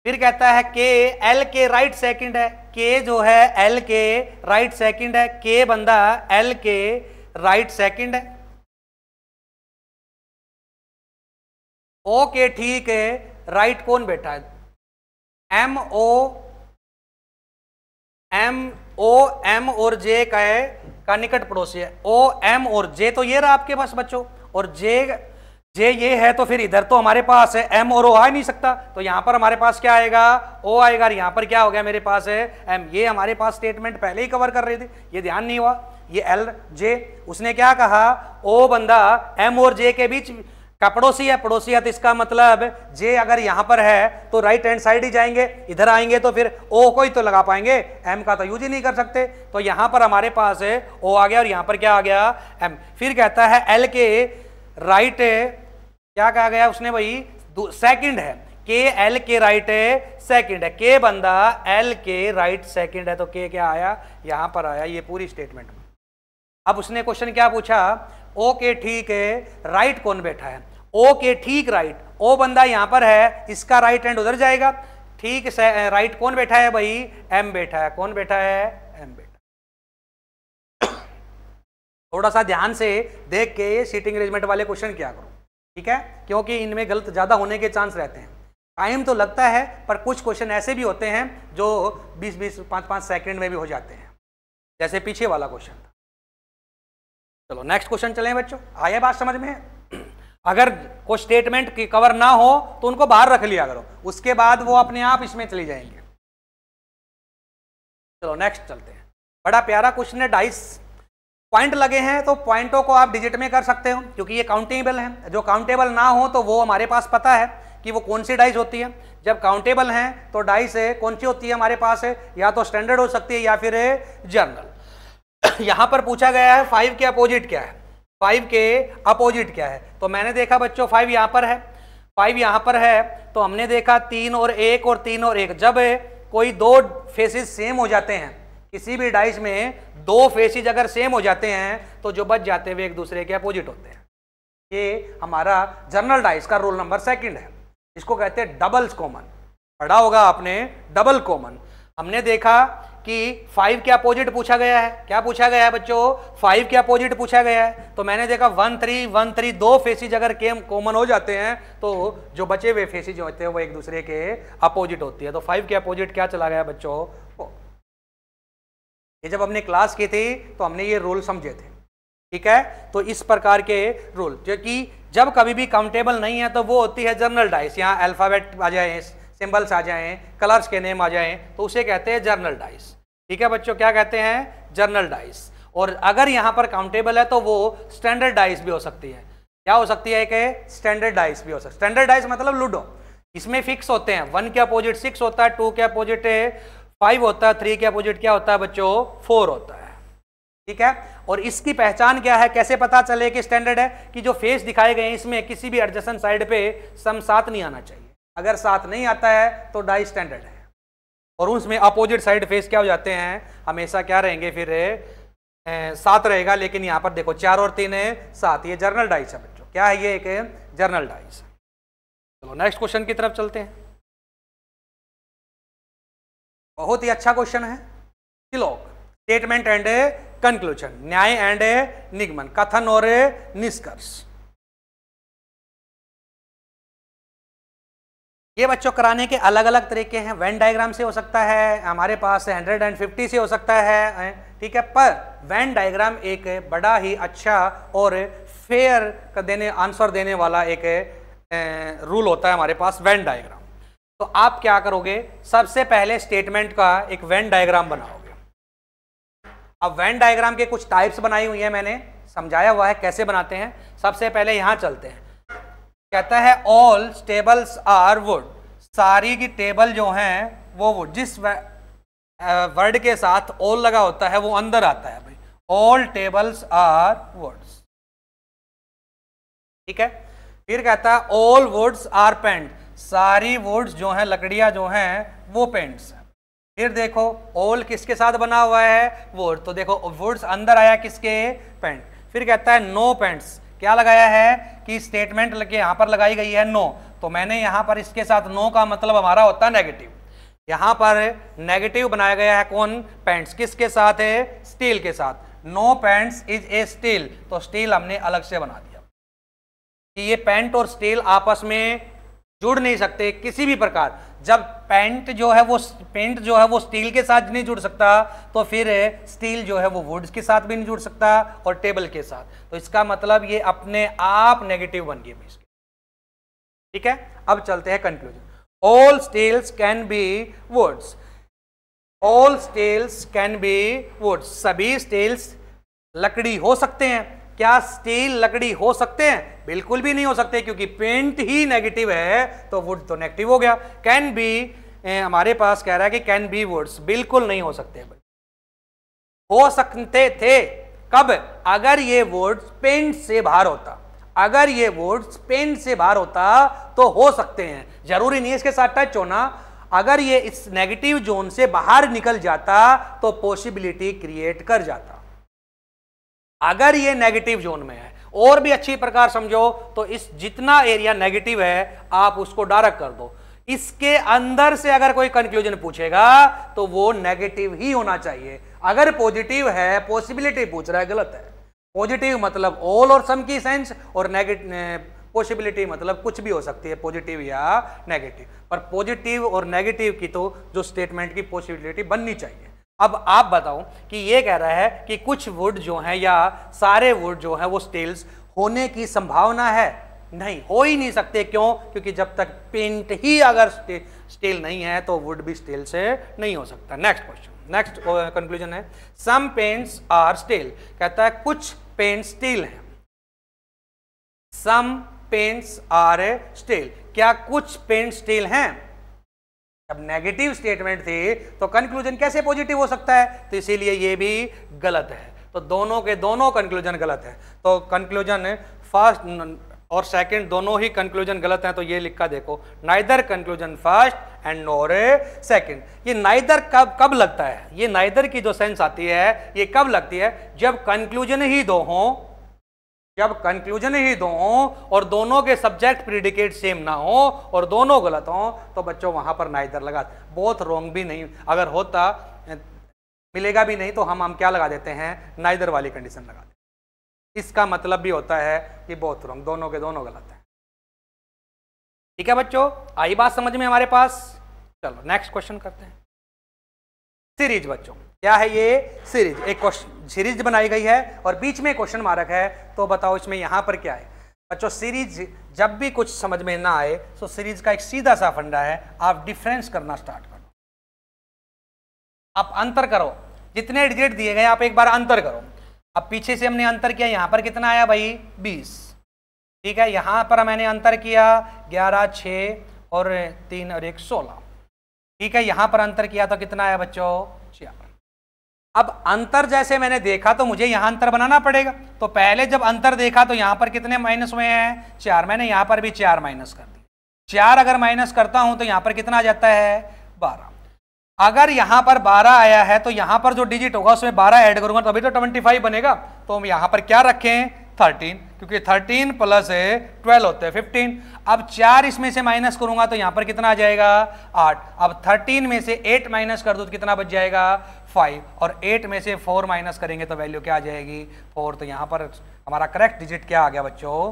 फिर कहता है के एल के राइट सेकंड है, के जो है एल के राइट सेकंड है, के बंदा एल के राइट सेकंड है। ओ के ठीक है राइट कौन बैठा है, एम एम और जे का निकट पड़ोसी है। ओ एम और जे तो ये रहा आपके पास बच्चों, और जे ये है, तो फिर इधर तो हमारे पास है एम और ओ आ नहीं सकता, तो यहां पर हमारे पास क्या आएगा, ओ आएगा, और यहां पर क्या हो गया मेरे पास है एम। ये हमारे पास स्टेटमेंट पहले ही कवर कर रहे थे, ये ध्यान नहीं हुआ। ये एल जे उसने क्या कहा, ओ बंदा एम और जे के बीच का पड़ोसी है, पड़ोसी है तो इसका मतलब जे अगर यहां पर है तो राइट हैंड साइड ही जाएंगे, इधर आएंगे तो फिर ओ को ही तो लगा पाएंगे, एम का तो यूज ही नहीं कर सकते। तो यहां पर हमारे पास है ओ आ गया और यहां पर क्या आ गया एम। फिर कहता है एल के राइट क्या कहा गया उसने भाई, सेकंड है, के एल के राइट है सेकंड है, के बंदा एल के राइट सेकंड है, तो के क्या आया यहां पर आया, ये पूरी स्टेटमेंट में। अब उसने क्वेश्चन क्या पूछा, ओ के ठीक है राइट कौन बैठा है, ओ के ठीक राइट, ओ बंदा यहां पर है, इसका राइट हैंड उधर जाएगा, ठीक राइट कौन बैठा है भाई, एम बैठा है, कौन बैठा है एम बैठा। थोड़ा सा ध्यान से देख के सीटिंग अरेंजमेंट वाले क्वेश्चन किया करो, ठीक है, क्योंकि इनमें गलत ज्यादा होने के चांस रहते हैं। टाइम तो लगता है पर कुछ क्वेश्चन ऐसे भी होते हैं जो 20-20 5-5 सेकंड में भी हो जाते हैं, जैसे पीछे वाला क्वेश्चन था। चलो नेक्स्ट क्वेश्चन चले बच्चों, आया बात समझ में। अगर कोई स्टेटमेंट की कवर ना हो तो उनको बाहर रख लिया करो, उसके बाद वो अपने आप इसमें चली जाएंगे। चलो नेक्स्ट चलते हैं, बड़ा प्यारा क्वेश्चन है, डाइस पॉइंट लगे हैं, तो पॉइंटों को आप डिजिट में कर सकते हो क्योंकि ये काउंटेबल है। जो काउंटेबल ना हो तो वो हमारे पास पता है कि वो कौन सी डाइस होती है। जब काउंटेबल हैं तो डाइस है कौन सी होती है हमारे पास है, या तो स्टैंडर्ड हो सकती है या फिर जर्नल। यहां पर पूछा गया है 5 के अपोजिट क्या है, 5 के अपोजिट क्या है, तो मैंने देखा बच्चों 5 यहां पर है, 5 यहां पर है, तो हमने देखा 3 और 1 और 3 और 1। जब कोई दो फेसेस सेम हो जाते हैं, किसी भी डाइस में दो फेसेस अगर सेम हो जाते हैं तो जो बच जाते हैं वे एक दूसरे के अपोजिट होते हैं। ये हमारा जर्नल डाइस का रोल नंबर 2 है, इसको कहते हैं डबल्स कॉमन। पढ़ा होगा आपने डबल कॉमन। हमने देखा कि 5 के अपोजिट पूछा गया है, क्या पूछा गया है बच्चों, 5 के अपोजिट पूछा गया है, तो मैंने देखा 1 3 1 3 दो फेसेज अगर कॉमन हो जाते हैं तो जो बचे हुए फेसेज होते हैं वो एक दूसरे के अपोजिट होती है। तो 5 के अपोजिट क्या चला गया बच्चों, ये जब हमने क्लास की थी तो हमने ये रूल समझे थे, ठीक है। तो इस प्रकार के रूल जो कि जब कभी भी काउंटेबल नहीं है तो वो होती है जर्नल डाइस। यहाँ अल्फाबेट आ जाए, सिंबल्स आ जाएं, कलर्स के नेम आ जाएं, तो उसे कहते हैं जर्नल डाइस, ठीक है बच्चों, क्या कहते हैं जर्नल डाइस। और अगर यहाँ पर काउंटेबल है तो वो स्टैंडर्ड डाइस भी हो सकती है। क्या हो सकती है कि स्टैंडर्ड डाइस भी हो सकती है। स्टैंडर्ड डाइस मतलब लूडो, इसमें फिक्स होते हैं, 1 के अपोजिट 6 होता है, 2 के अपोजिट 5 होता है, 3 के अपोजिट क्या होता है बच्चों 4 होता है, ठीक है। और इसकी पहचान क्या है, कैसे पता चले कि स्टैंडर्ड है, कि जो फेस दिखाए गए हैं इसमें किसी भी एडजेसेंट साइड पे सम 7 नहीं आना चाहिए। अगर 7 नहीं आता है तो डाइस स्टैंडर्ड है, और उसमें अपोजिट साइड फेस क्या हो जाते हैं हमेशा क्या रहेंगे, फिर 7 रहेगा। लेकिन यहाँ पर देखो 4 और 3 है 7, ये जर्नल डाइस है बच्चों, क्या है ये एक जर्नल डाइस। चलो नेक्स्ट क्वेश्चन की तरफ चलते हैं, बहुत ही अच्छा क्वेश्चन है। श्लोक, स्टेटमेंट एंड कंक्लूजन, न्याय एंड निगमन, कथन और निष्कर्ष। ये बच्चों कराने के अलग अलग तरीके हैं। वेन डायग्राम से हो सकता है, हमारे पास 150 से हो सकता है, ठीक है। पर वेन डायग्राम एक बड़ा ही अच्छा और फेयर देने आंसर देने वाला एक रूल होता है हमारे पास, वेन डायग्राम। तो आप क्या करोगे, सबसे पहले स्टेटमेंट का एक वेन डायग्राम बनाओगे। अब वेन डायग्राम के कुछ टाइप्स बनाई हुई है, मैंने समझाया हुआ है कैसे बनाते हैं। सबसे पहले यहां चलते हैं, कहता है ऑल टेबल्स आर वुड, सारी की टेबल जो हैं वो वुड। जिस वर्ड के साथ ऑल लगा होता है वो अंदर आता है भाई, ऑल टेबल्स आर वुड्स। ठीक है। फिर कहता है ऑल वुड्स आर पेंट, सारी वुड्स जो हैं, लकड़ियां जो हैं वो पेंट्स हैं। फिर देखो ऑल किसके साथ बना हुआ है, वुड, तो देखो वुड्स अंदर आया किसके, पेंट। फिर कहता है नो पेंट्स, क्या लगाया है कि स्टेटमेंट लगे यहां पर लगाई गई है नो, तो मैंने यहां पर इसके साथ नो का मतलब हमारा होता है नेगेटिव, यहां पर नेगेटिव बनाया गया है कौन, पेंट्स, किसके साथ है, स्टील के साथ। No paints is a steel, तो स्टील हमने अलग से बना दिया कि ये पेंट और स्टील आपस में जुड़ नहीं सकते किसी भी प्रकार। जब पेंट जो है वो स्टील के साथ नहीं जुड़ सकता, तो फिर स्टील जो है वो वुड्स के साथ भी नहीं जुड़ सकता और टेबल के साथ, तो इसका मतलब ये अपने आप नेगेटिव बन गया इसके। ठीक है, अब चलते हैं conclusion. All steels can be woods, all steels can be woods, सभी स्टील्स लकड़ी हो सकते हैं। क्या स्टील लकड़ी हो सकते हैं, बिल्कुल भी नहीं हो सकते, क्योंकि पेंट ही नेगेटिव है तो वुड तो नेगेटिव हो गया। कैन बी हमारे पास कह रहा है कि कैन बी वुड्स, बिल्कुल नहीं हो सकते। हो सकते थे कब, अगर ये वुड्स पेंट से बाहर होता, अगर ये वुड्स पेंट से बाहर होता तो हो सकते हैं, जरूरी नहीं है इसके साथ टच होना। अगर ये इस नेगेटिव जोन से बाहर निकल जाता तो पॉसिबिलिटी क्रिएट कर जाता। अगर ये नेगेटिव जोन में है, और भी अच्छी प्रकार समझो तो इस जितना एरिया नेगेटिव है आप उसको डायरेक्ट कर दो, इसके अंदर से अगर कोई कंक्लूजन पूछेगा तो वो नेगेटिव ही होना चाहिए। अगर पॉजिटिव है, पॉसिबिलिटी पूछ रहा है, गलत है। पॉजिटिव मतलब ऑल और सम की सेंस, और नेगेटिव पॉसिबिलिटी मतलब कुछ भी हो सकती है, पॉजिटिव या नेगेटिव, पर पॉजिटिव और नेगेटिव की तो जो स्टेटमेंट की पॉसिबिलिटी बननी चाहिए। अब आप बताओ कि ये कह रहा है कि कुछ वुड जो है या सारे वुड जो है वो स्टील्स होने की संभावना है, नहीं, हो ही नहीं सकते। क्यों, क्योंकि जब तक पेंट ही अगर स्टील नहीं है तो वुड भी स्टील से नहीं हो सकता। नेक्स्ट क्वेश्चन, नेक्स्ट कंक्लूजन है सम पेंट्स आर स्टील, कहता है कुछ पेंट स्टील हैं। सम पेंट्स आर स्टील, क्या कुछ पेंट स्टील हैं। अब नेगेटिव स्टेटमेंट थी तो कंक्लूजन कैसे पॉजिटिव हो सकता है, तो इसीलिए ये भी गलत है। तो दोनों के दोनों कंक्लूजन गलत है। तो कंक्लूजन फर्स्ट और सेकंड दोनों ही कंक्लूजन गलत हैं। तो ये लिखा देखो, neither conclusion first and nor second. ये नाइदर कब लगता है, ये नाइदर की जो सेंस आती है ये कब लगती है, जब कंक्लूजन ही दो हों, जब कंक्लूजन ही दो हों और दोनों के सब्जेक्ट प्रीडिकेट सेम ना हो और दोनों गलत हों, तो बच्चों वहां पर नाइदर लगा, बोथ रॉन्ग भी नहीं, अगर होता मिलेगा भी नहीं तो हम क्या लगा देते हैं, नाइदर वाली कंडीशन लगा देते। इसका मतलब भी होता है कि बोथ रॉन्ग, दोनों के दोनों गलत है। ठीक है बच्चों, आई बात समझ में हमारे पास। चलो नेक्स्ट क्वेश्चन करते हैं। सीरीज बच्चों, क्या है ये सीरीज, एक क्वेश्चन सीरीज बनाई गई है और बीच में क्वेश्चन मार्क है, तो बताओ इसमें यहां पर क्या है। बच्चों सीरीज जब भी कुछ समझ में ना आए तो सीरीज का एक सीधा सा फंडा है, आप डिफरेंस करना स्टार्ट करो, आप अंतर करो, जितने डिजिट दिए गए आप एक बार अंतर करो। अब पीछे से हमने अंतर किया, यहां पर कितना आया भाई 20, ठीक है, यहां पर मैंने अंतर किया 11, 6 और 3 और 1 16, ठीक है, यहां पर अंतर किया तो कितना आया बच्चों 4। अब अंतर जैसे मैंने देखा तो मुझे यहां अंतर बनाना पड़ेगा, तो पहले जब अंतर देखा तो यहां पर कितने माइनस हुए हैं 4, मैंने यहां पर भी 4 माइनस कर दी। 4 अगर माइनस करता हूं तो यहां पर कितना आ जाता है 12। अगर यहां पर 12 आया है तो यहां पर जो डिजिट होगा उसमें 12 ऐड करूंगा तो अभी तो 25 बनेगा, तो हम यहां पर क्या रखें 13, क्योंकि 13 प्लस 12 होते हैं 15। अब 4 इसमें से माइनस करूंगा तो यहां पर कितना आ जाएगा 8। अब 13 में से 8 माइनस कर दो तो कितना बच जाएगा 5, और 8 में से 4 माइनस करेंगे तो वैल्यू क्या आ जाएगी 4। तो यहां पर हमारा करेक्ट डिजिट क्या आ गया बच्चों,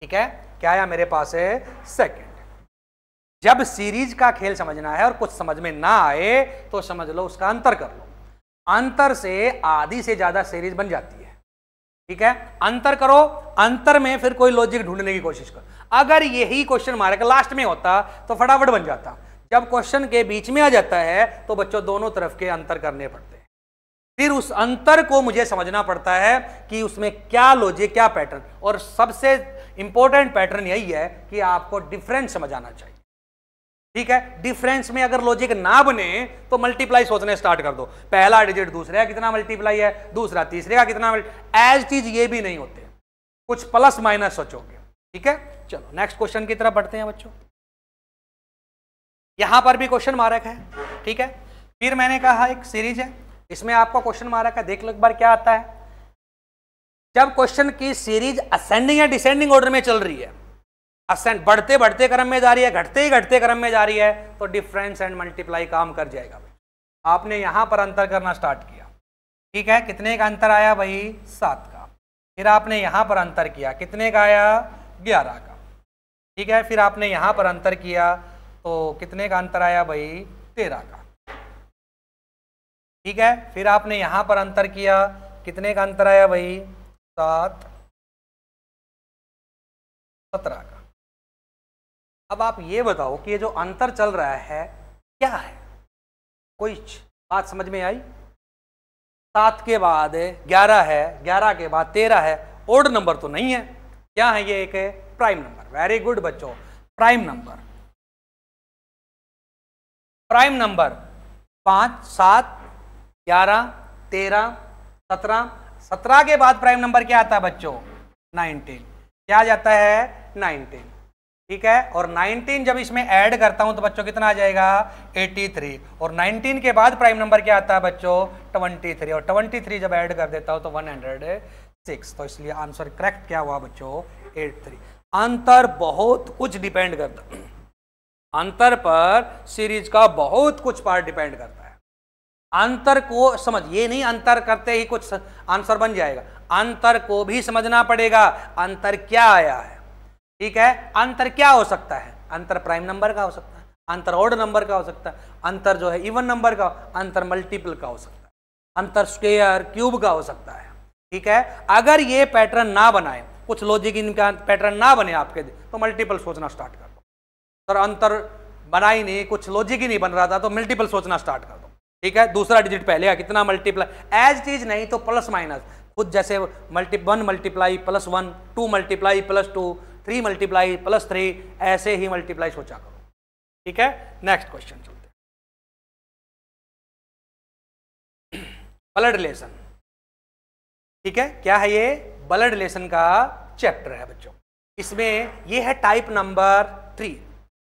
ठीक है, क्या आया मेरे पास है सेकंड। जब सीरीज का खेल समझना है और कुछ समझ में ना आए तो समझ लो उसका अंतर कर लो, अंतर से आधी से ज्यादा सीरीज बन जाती है, ठीक है, अंतर करो, अंतर में फिर कोई लॉजिक ढूंढने की कोशिश करो। अगर यही क्वेश्चन मार्क लास्ट में होता तो फटाफट बन जाता, जब क्वेश्चन के बीच में आ जाता है तो बच्चों दोनों तरफ के अंतर करने पड़ते हैं, फिर उस अंतर को मुझे समझना पड़ता है कि उसमें क्या लॉजिक क्या पैटर्न, और सबसे इंपॉर्टेंट पैटर्न यही है कि आपको डिफरेंस समझ आना चाहिए। ठीक है, डिफरेंस में अगर लॉजिक ना बने तो मल्टीप्लाई सोचने स्टार्ट कर दो, पहला डिजिट दूसरे का कितना मल्टीप्लाई है, दूसरा तीसरे का कितना, एज चीज ये भी नहीं होते, कुछ प्लस माइनस सोचोगे। ठीक है, चलो नेक्स्ट क्वेश्चन की तरफ बढ़ते हैं बच्चों। यहां पर भी क्वेश्चन मार्क है। ठीक है, फिर मैंने कहा एक सीरीज है, इसमें आपका क्वेश्चन मार्क है, देख लो एक बार क्या आता है। जब क्वेश्चन की सीरीज असेंडिंग या डिसेंडिंग ऑर्डर में चल रही है, असेंड बढ़ते बढ़ते क्रम में जा रही है, घटते ही घटते क्रम में जा रही है, तो डिफरेंस एंड मल्टीप्लाई काम कर जाएगा भाई। आपने यहां पर अंतर करना स्टार्ट किया। ठीक है, कितने का अंतर आया भाई, 7 का। फिर आपने यहां पर अंतर किया, कितने का आया, 11 का। ठीक है, फिर आपने यहां पर अंतर किया तो कितने का अंतर आया भाई, 13 का। ठीक है, फिर आपने यहां पर अंतर किया, कितने का अंतर आया भाई, 7, 17 का। अब आप ये बताओ कि ये जो अंतर चल रहा है क्या है, कोई बात समझ में आई? 7 के बाद 11 है, 11 के बाद 13 है, ओड नंबर तो नहीं है, क्या है ये, एक है प्राइम नंबर। वेरी गुड बच्चों, प्राइम नंबर। प्राइम नंबर 5, 7, 11, 13, 17, 17 के बाद प्राइम नंबर क्या आता है बच्चों, 19। क्या आ जाता है, 19। ठीक है, और 19 जब इसमें ऐड करता हूं तो बच्चों कितना आ जाएगा, 83। और 19 के बाद प्राइम नंबर क्या आता है बच्चों, 23। और 23 जब ऐड कर देता हूं तो 106। तो इसलिए आंसर करेक्ट क्या हुआ बच्चों, 83। अंतर बहुत कुछ डिपेंड करता है, अंतर पर सीरीज का बहुत कुछ पार्ट डिपेंड करता है। अंतर को समझ, ये नहीं अंतर करते ही कुछ आंसर बन जाएगा, अंतर को भी समझना पड़ेगा, अंतर क्या आया है। ठीक है, अंतर क्या हो सकता है, अंतर प्राइम नंबर का हो सकता है, अंतर ऑड नंबर का हो सकता है, अंतर जो है इवन नंबर का, अंतर मल्टीपल का हो सकता है, अंतर स्क्वायर क्यूब का हो सकता है। ठीक है, अगर ये पैटर्न ना बनाए, कुछ लॉजिक इनका पैटर्न ना बने आपके, तो मल्टीपल सोचना स्टार्ट कर दो। सर अंतर बना ही नहीं, कुछ लॉजिक ही नहीं बन रहा था, तो मल्टीपल सोचना स्टार्ट कर दो। ठीक है, दूसरा डिजिट पहले कितना मल्टीप्लाई, एज चीज नहीं तो प्लस माइनस, खुद जैसे 1 multiply plus 1, 2 multiply plus 2, 3 multiply plus 3, ऐसे ही मल्टीप्लाई सोचा करो। ठीक है, नेक्स्ट क्वेश्चन चलते हैं। Blood relation. ठीक है, क्या है ये, ब्लड रिलेशन का चैप्टर है बच्चों। इसमें ये है टाइप नंबर 3।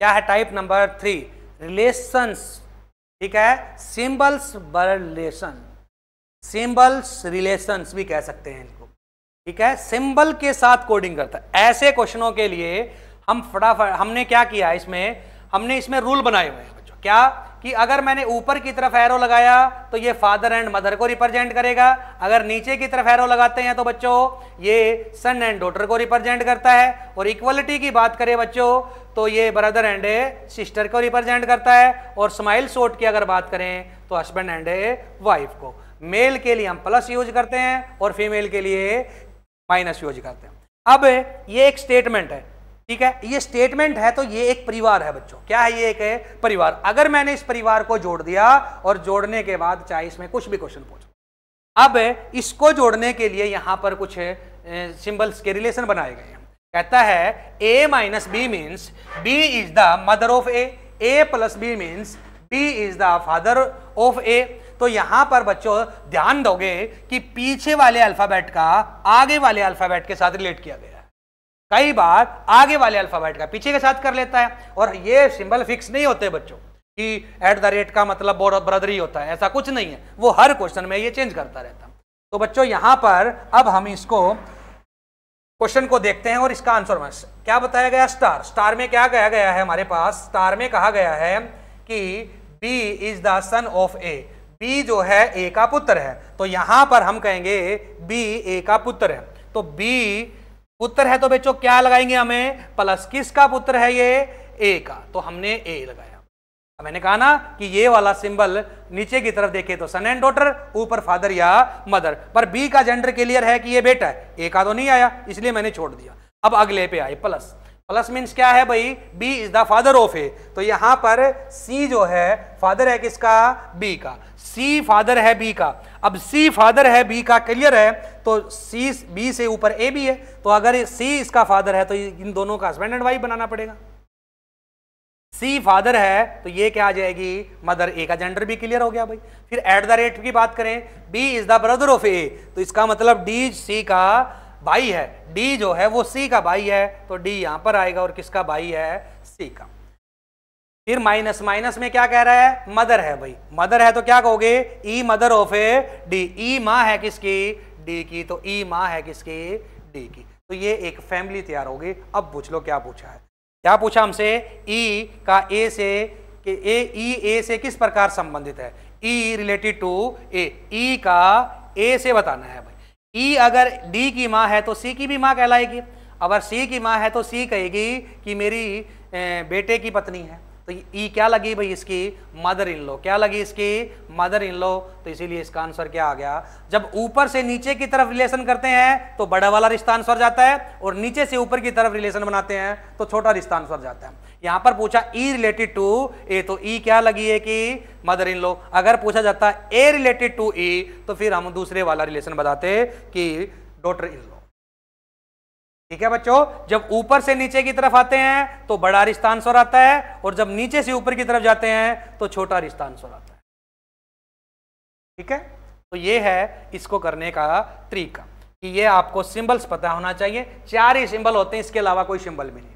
क्या है टाइप नंबर 3, रिलेशंस। ठीक है, symbols blood relation, symbols relations भी कह सकते हैं इनको। ठीक है, सिंबल के साथ कोडिंग करता है। ऐसे क्वेश्चनों के लिए हम फटाफट, हमने क्या किया इसमें, हमने इसमें रूल बनाए हुए हैं बच्चों। क्या कि अगर मैंने ऊपर की तरफ एरो लगाया तो ये फादर एंड मदर को रिप्रेजेंट करेगा, अगर नीचे की तरफ एरो लगाते हैं तो बच्चों ये सन एंड डॉटर को रिप्रेजेंट करता है, और इक्वलिटी की बात करें बच्चों तो ये ब्रदर एंड सिस्टर को रिप्रेजेंट करता है, और स्माइल शॉट की अगर बात करें तो हस्बैंड एंड वाइफ को। मेल के लिए हम प्लस यूज करते हैं और फीमेल के लिए माइनस यूज करते हैं। अब ये एक स्टेटमेंट है। ठीक है, ये स्टेटमेंट है तो ये एक परिवार है बच्चों। क्या है ये, एक है परिवार। अगर मैंने इस परिवार को जोड़ दिया और जोड़ने के बाद चाहे इसमें कुछ भी क्वेश्चन पूछो, अब इसको जोड़ने के लिए यहां पर कुछ सिंबल्स के रिलेशन बनाए गए हैं। कहता है a minus B means b is the mother of a plus B means b is the father of a। तो यहां पर बच्चों ध्यान दोगे कि पीछे वाले अल्फाबेट का आगे वाले अल्फाबेट के साथ रिलेट किया गया है। कई बार आगे वाले अल्फाबेट का पीछे के साथ कर लेता है, और ये सिंबल फिक्स नहीं होते बच्चों कि एट द रेट का मतलब ब्रदर ही होता है, ऐसा कुछ नहीं है, वो हर क्वेश्चन में ये चेंज करता रहता है। तो बच्चों यहां पर अब हम इसको क्वेश्चन को देखते हैं और इसका आंसर में क्या बताया गया, स्टार। स्टार में क्या कहा गया है हमारे पास, स्टार में कहा गया है कि B is the son of A, B जो है ए का पुत्र है। तो यहां पर हम कहेंगे बी ए का पुत्र है, तो बी पुत्र है तो बच्चों क्या लगाएंगे हमें, प्लस किसका पुत्र है ये, ए का, तो हमने ए लगाया। मैंने कहा ना कि ये वाला सिंबल नीचे की तरफ देखे तो सन एंड डॉटर, ऊपर फादर या मदर, पर बी का जेंडर क्लियर है कि ये बेटा है, ए का तो नहीं आया इसलिए मैंने छोड़ दिया। अब अगले पे आए प्लस। प्लस मीन्स क्या है भाई, B is the father of A, तो यहां पर सी जो है फादर है किसका, बी का, सी फादर है बी का। अब सी फादर है बी का क्लियर है, तो सी बी से ऊपर ए भी है, तो अगर सी इसका फादर है तो इन दोनों का हस्बैंड एंड वाइफ बनाना पड़ेगा। सी फादर है तो ये क्या आ जाएगी, मदर। ए का जेंडर भी क्लियर हो गया भाई। फिर एट द रेट की बात करें, B is the brother of A, तो इसका मतलब डी सी का भाई है, डी जो है वो सी का भाई है, तो डी यहां पर आएगा और किसका भाई है, सी का। फिर माइनस, माइनस में क्या कह रहा है, मदर है भाई, मदर है तो क्या कहोगे, ई मदर ऑफ ए डी, ई माँ है किसकी, डी की, तो ई माँ है किसकी, डी की। तो ये एक फैमिली तैयार होगी। अब पूछ लो क्या पूछा है, क्या पूछा हमसे, ई का ए से, ई ए से किस प्रकार संबंधित है, ई रिलेटेड टू ए, ई का ए से बताना है भाई। ई अगर डी की माँ है तो सी की भी माँ कहलाएगी, अगर सी की माँ है तो सी कहेगी कि मेरी बेटे की पत्नी है, तो ई क्या लगी भाई इसकी, मदर इन लॉ, क्या लगी इसकी, मदर इन लॉ। तो इसीलिए इसका आंसर क्या आ गया, जब ऊपर से नीचे की तरफ रिलेशन करते हैं तो बड़ा वाला रिश्ता आंसर जाता है, और नीचे से ऊपर की तरफ रिलेशन बनाते हैं तो छोटा रिश्ता आंसर जाता है। यहां पर पूछा ई रिलेटेड टू ए, तो ई क्या लगी है कि मदर इन लॉ। अगर पूछा जाता ए रिलेटेड टू ई, तो फिर हम दूसरे वाला रिलेशन बताते कि डॉटर इन लॉ। ठीक है बच्चों, जब ऊपर से नीचे की तरफ आते हैं तो बड़ा रिश्ता आंसर आता है, और जब नीचे से ऊपर की तरफ जाते हैं तो छोटा रिश्ता आंसर आता है। ठीक है, तो ये है इसको करने का तरीका, कि ये आपको सिंबल्स पता होना चाहिए। 4 ही सिंबल होते हैं, इसके अलावा कोई सिंबल भी नहीं।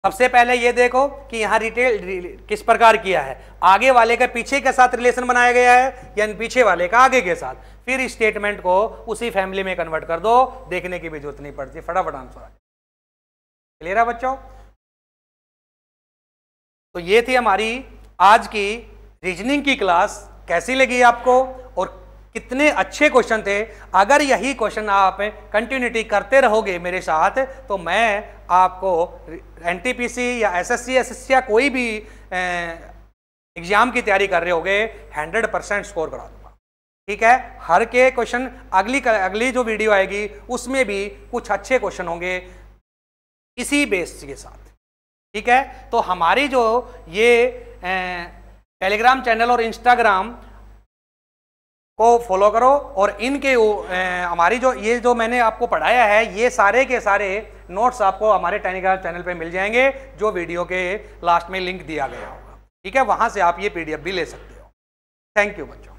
सबसे पहले ये देखो कि यहाँ रिटेल किस प्रकार किया है, आगे वाले का पीछे के साथ रिलेशन बनाया गया है या पीछे वाले का आगे के साथ। फिर इस स्टेटमेंट को उसी फैमिली में कन्वर्ट कर दो, देखने की भी जरूरत नहीं पड़ती, फटाफट आंसर आ जाए। क्लियर है बच्चों? तो ये थी हमारी आज की रीजनिंग की क्लास। कैसी लगी आपको और कितने अच्छे क्वेश्चन थे। अगर यही क्वेश्चन आप कंटिन्यूटी करते रहोगे मेरे साथ, तो मैं आपको एनटीपीसी या एसएससी एसएससी या कोई भी एग्जाम की तैयारी कर रहे होगे 100% स्कोर करा दूंगा। ठीक है, हर के क्वेश्चन अगली जो वीडियो आएगी उसमें भी कुछ अच्छे क्वेश्चन होंगे इसी बेस के साथ। ठीक है, तो हमारी जो ये टेलीग्राम चैनल और इंस्टाग्राम को फॉलो करो, और इनके हमारी जो ये जो मैंने आपको पढ़ाया है ये सारे के सारे नोट्स आपको हमारे टेलीग्राम चैनल पे मिल जाएंगे, जो वीडियो के लास्ट में लिंक दिया गया होगा। ठीक है, वहां से आप ये पीडीएफ भी ले सकते हो। थैंक यू बच्चों।